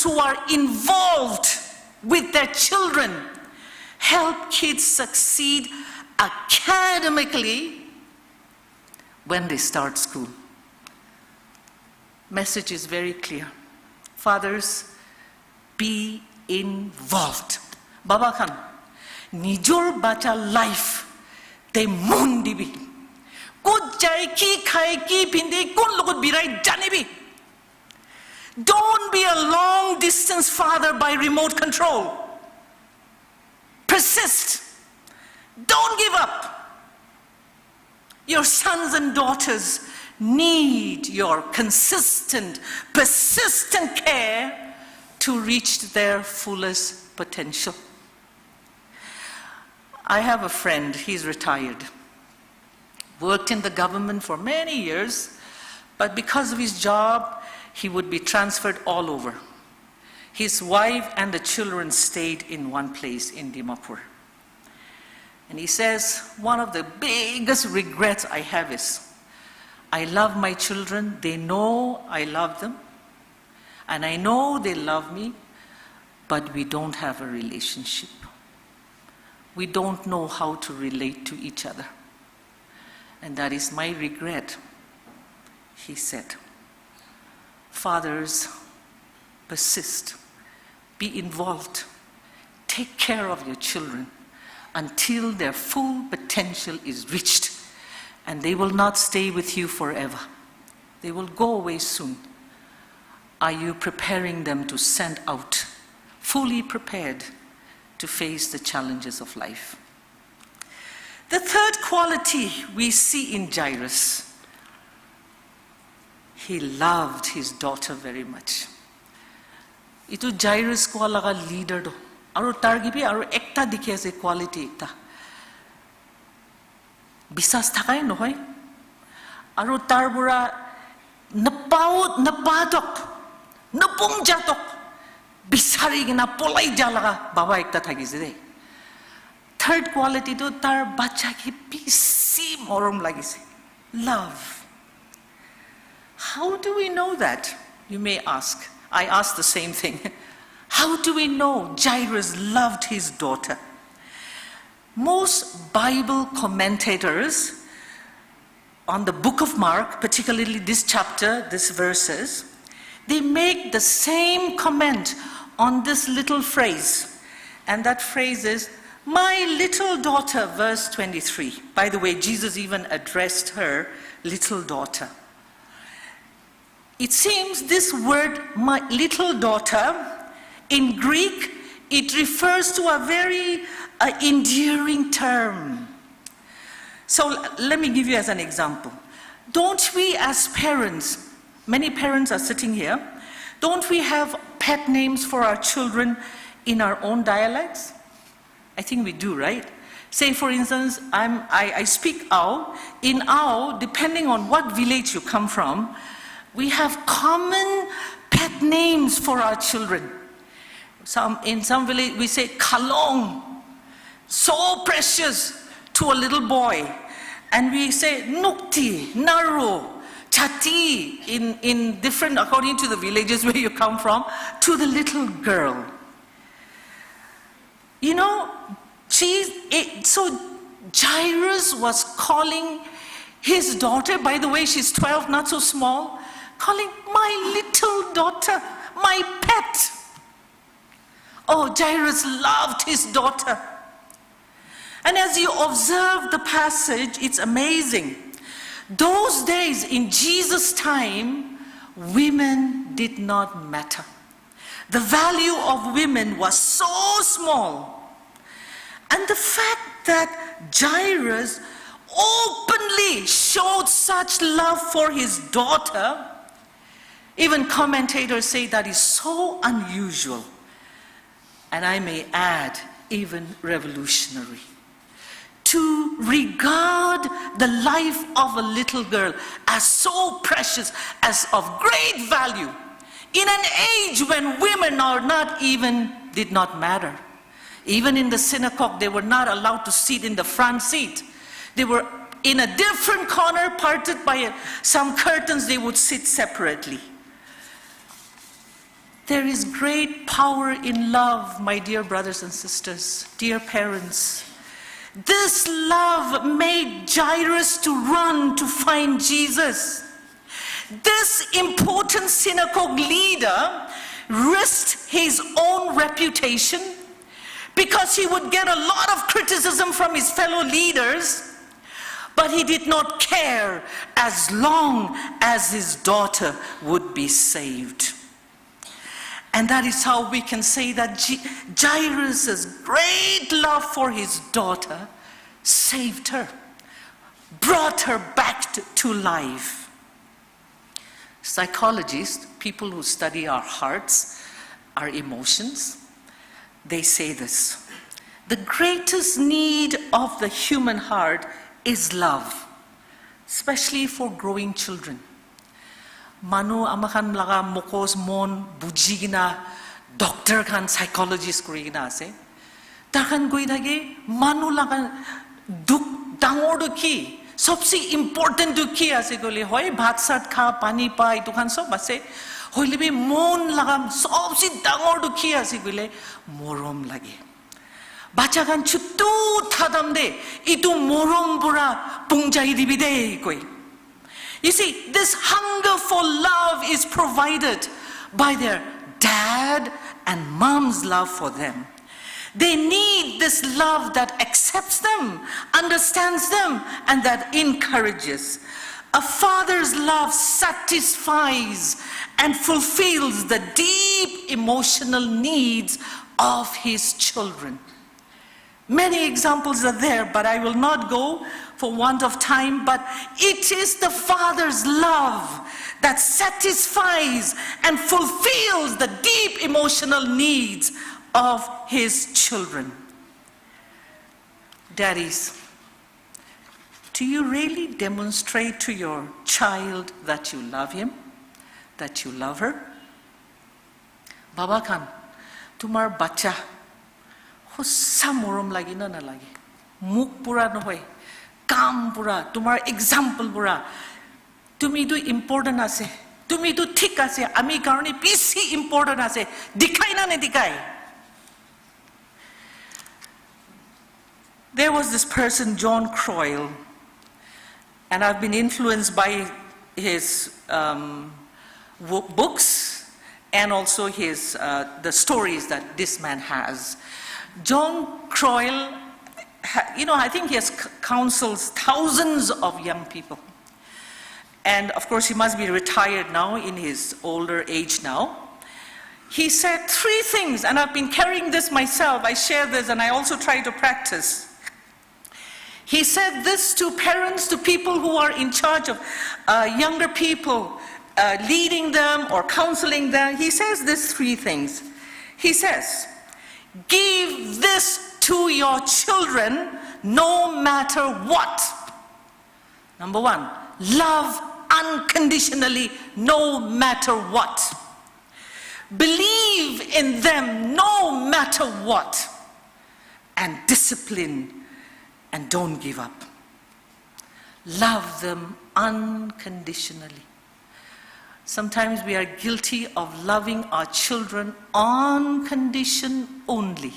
who are involved with their children, help kids succeed academically when they start school. Message is very clear. Fathers, be involved. Baba Khan, nijor bacha life, te mundi bi. Kut jai ki khai ki pindi kun logot birai jani bi. Don't be a long distance father by remote control. Persist. Don't give up. Your sons and daughters need your consistent, persistent care to reach their fullest potential. I have a friend, he's retired, worked in the government for many years, but because of his job, he would be transferred all over. His wife and the children stayed in one place in Dimapur. And he says, one of the biggest regrets I have is, I love my children, they know I love them, and I know they love me, but we don't have a relationship. We don't know how to relate to each other. And that is my regret, he said. Fathers, persist, be involved, take care of your children until their full potential is reached, and they will not stay with you forever. They will go away soon. Are you preparing them to send out, fully prepared to face the challenges of life? The third quality we see in Jairus, he loved his daughter very much. Itu Jairus ko alaga leader do. Aru targibi aru ekta dikhi ase quality ekta. Bisas thakai nohoi. Aru tarbura napadok, napung jatok, bisari gina polai jalaga baba ekta thagise de. third quality to tar bacha ki bisi morom lagise. Love. How do we know that? You may ask. I ask the same thing. How do we know Jairus loved his daughter? Most Bible commentators on the book of Mark, particularly this chapter, these verses, they make the same comment on this little phrase. And that phrase is, my little daughter, verse 23. By the way, Jesus even addressed her little daughter. It seems this word, my little daughter, in Greek, it refers to a very endearing term. So let me give you as an example. Don't we as parents, many parents are sitting here, don't we have pet names for our children in our own dialects? I think we do, right? Say for instance, I speak Ao. In Ao, depending on what village you come from, we have common pet names for our children. In some village we say Kalong, so precious to a little boy. And we say Nukti, Naro, Chati, in different, according to the villages where you come from, to the little girl. You know, so Jairus was calling his daughter, by the way, she's 12, not so small, calling my little daughter, my pet. Oh, Jairus loved his daughter. And as you observe the passage, it's amazing. Those days in Jesus' time, women did not matter. The value of women was so small. And the fact that Jairus openly showed such love for his daughter, even commentators say that is so unusual. And I may add, even revolutionary. To regard the life of a little girl as so precious, as of great value, in an age when women did not matter. Even in the synagogue, they were not allowed to sit in the front seat. They were in a different corner, parted by some curtains, they would sit separately. There is great power in love, my dear brothers and sisters, dear parents. This love made Jairus to run to find Jesus. This important synagogue leader risked his own reputation because he would get a lot of criticism from his fellow leaders, but he did not care as long as his daughter would be saved. And that is how we can say that Jairus' great love for his daughter saved her, brought her back to life. Psychologists, people who study our hearts, our emotions, they say this: the greatest need of the human heart is love, especially for growing children. Manu amakan laga mokos mon bujigina doctor kan psychologist kurigina ase takan goi dage manu laga duk dangor dukhi sobse important dukhi ase gole hoy bhat sat kha pani pa itu kan sob ase hoile be mon laga sobse dangor dukhi ase gole morom lage bacha kan chuttu thadam de itu morom pura pungjai dibi de koi. You see, this hunger for love is provided by their dad and mom's love for them. They need this love that accepts them, understands them, and that encourages. A father's love satisfies and fulfills the deep emotional needs of his children. Many examples are there, but I will not go for want of time, but it is the Father's love that satisfies and fulfills the deep emotional needs of his children. Daddies, do you really demonstrate to your child that you love him, that you love her? Baba Khan, tumar bacha Samorom lagi na lagi. Muk pura nohoy. Kam pura. Tumar example pura. Tumi do important ase. Tumi do thik ase. Ami karone bisi important ase. Dikai na ne dikai. There was this person, John Croyle, and I've been influenced by his books and also his the stories that this man has. John Croyle, I think he has counsels thousands of young people. And of course, he must be retired now in his older age now. He said 3 things, and I've been carrying this myself. I share this and I also try to practice. He said this to parents, to people who are in charge of younger people, leading them or counseling them. He says these 3 things. He says, give this to your children no matter what. Number 1, love unconditionally no matter what. Believe in them no matter what. And discipline. And don't give up. Love them unconditionally. Sometimes we are guilty of loving our children on condition only.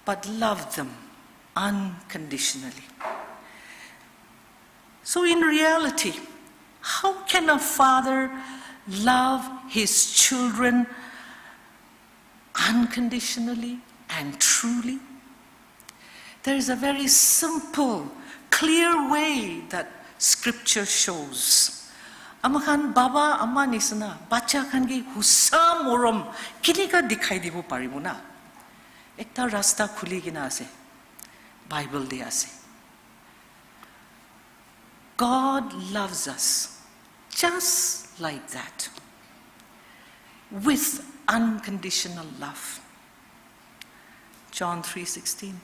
But love them unconditionally. So in reality, how can a father love his children unconditionally and truly? There is a very simple, clear way that Scripture shows. Amakan baba ama nisana bacha kan gi husa morom kini ka dikhai dibo paribo na. Ekta rasta khuli gina ase. Bible de ase. God loves us just like that, with unconditional love. John 3:16.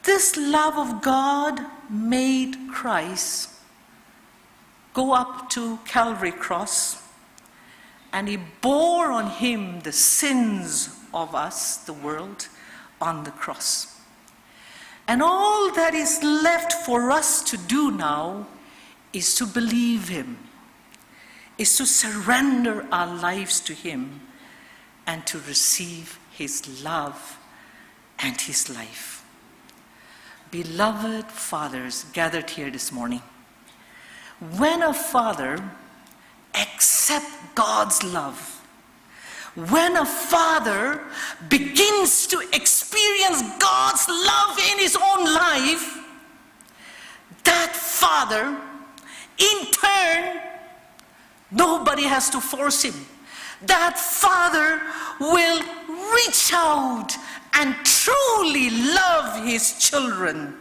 This love of God made Christ go up to Calvary cross, and he bore on him the sins of us, the world, on the cross. And all that is left for us to do now is to believe him, is to surrender our lives to him, and to receive his love and his life. Beloved fathers gathered here this morning, when a father accepts God's love, when a father begins to experience God's love in his own life, that father, in turn, nobody has to force him. That father will reach out and truly love his children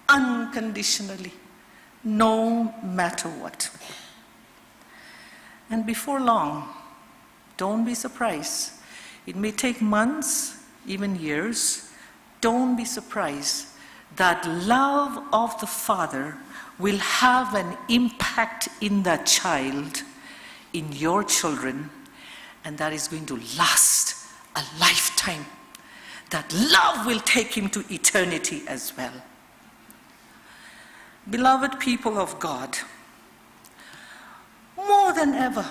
unconditionally, no matter what. And before long, don't be surprised. It may take months, even years. Don't be surprised that love of the father will have an impact in that child, in your children, and that is going to last a lifetime. That love will take him to eternity as well. Beloved people of God, more than ever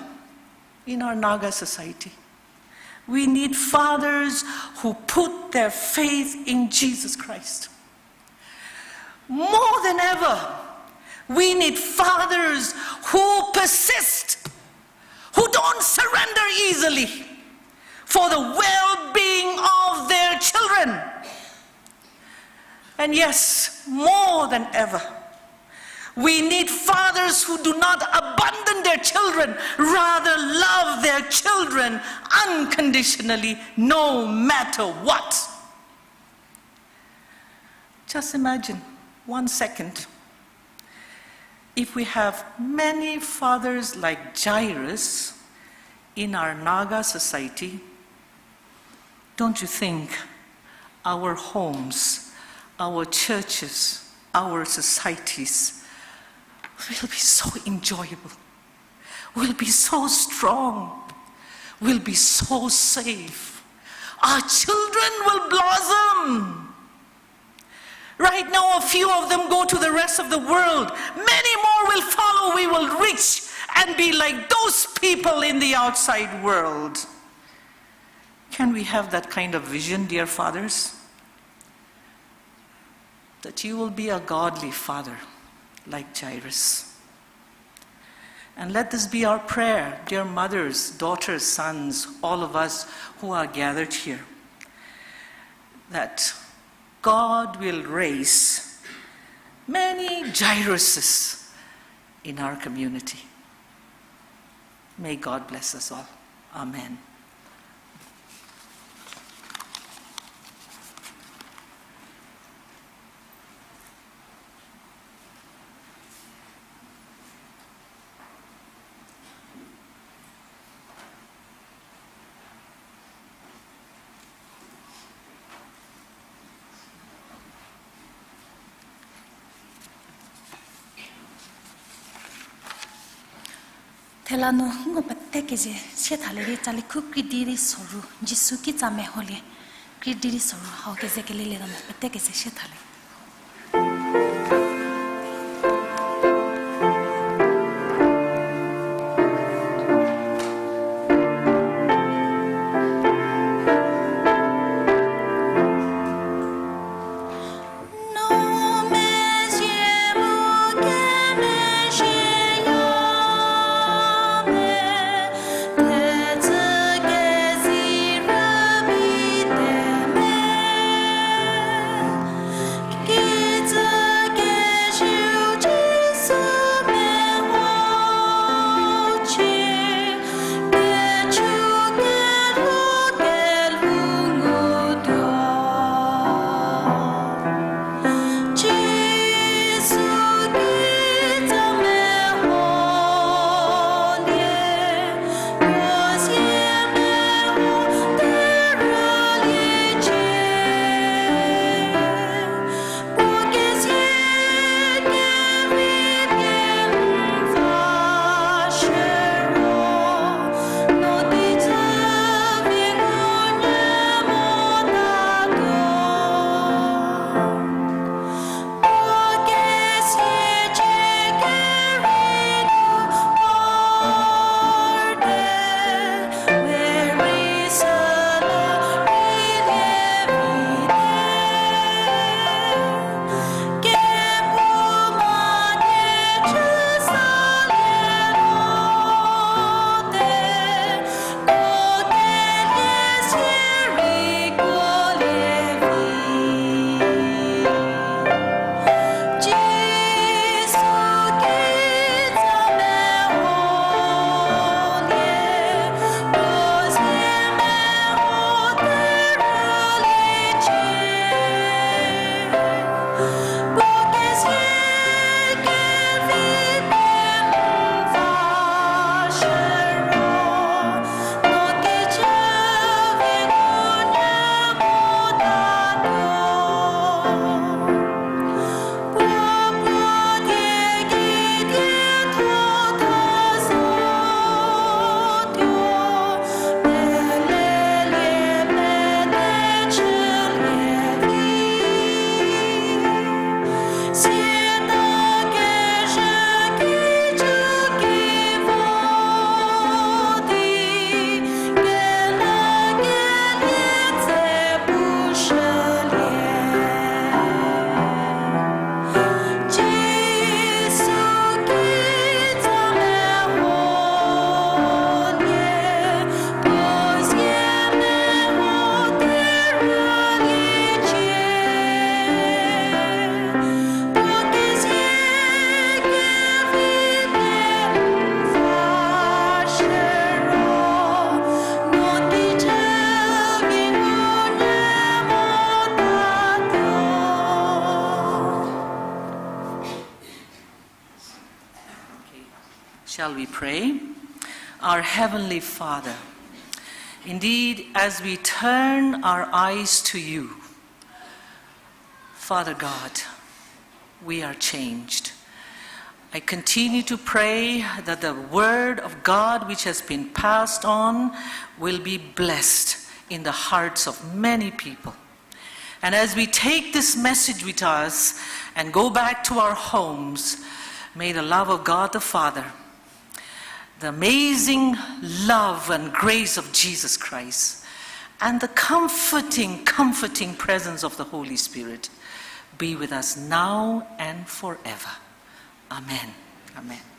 in our Naga society, we need fathers who put their faith in Jesus Christ. More than ever, we need fathers who persist, who don't surrender easily for the well-being of their children. And yes, more than ever, we need fathers who do not abandon their children, rather love their children unconditionally, no matter what. Just imagine 1 second, if we have many fathers like Jairus in our Naga society, don't you think our homes, our churches, our societies will be so enjoyable, will be so strong, will be so safe. Our children will blossom. Right now, a few of them go to the rest of the world. Many more will follow. We will reach and be like those people in the outside world. Can we have that kind of vision, dear fathers? That you will be a godly father like Jairus. And let this be our prayer, dear mothers, daughters, sons, all of us who are gathered here, that God will raise many Jairuses in our community. May God bless us all. Amen. Telano ngo patekeje shethalere chali kukridiri soru jisuki chame hole kridiri soru hawkeze kelele dam patekeje shethale Shall we pray? Our Heavenly Father, indeed, as we turn our eyes to you, Father God, we are changed. I continue to pray that the word of God which has been passed on will be blessed in the hearts of many people. And as we take this message with us and go back to our homes, may the love of God the Father, the amazing love and grace of Jesus Christ, and the comforting presence of the Holy Spirit be with us now and forever. Amen. Amen.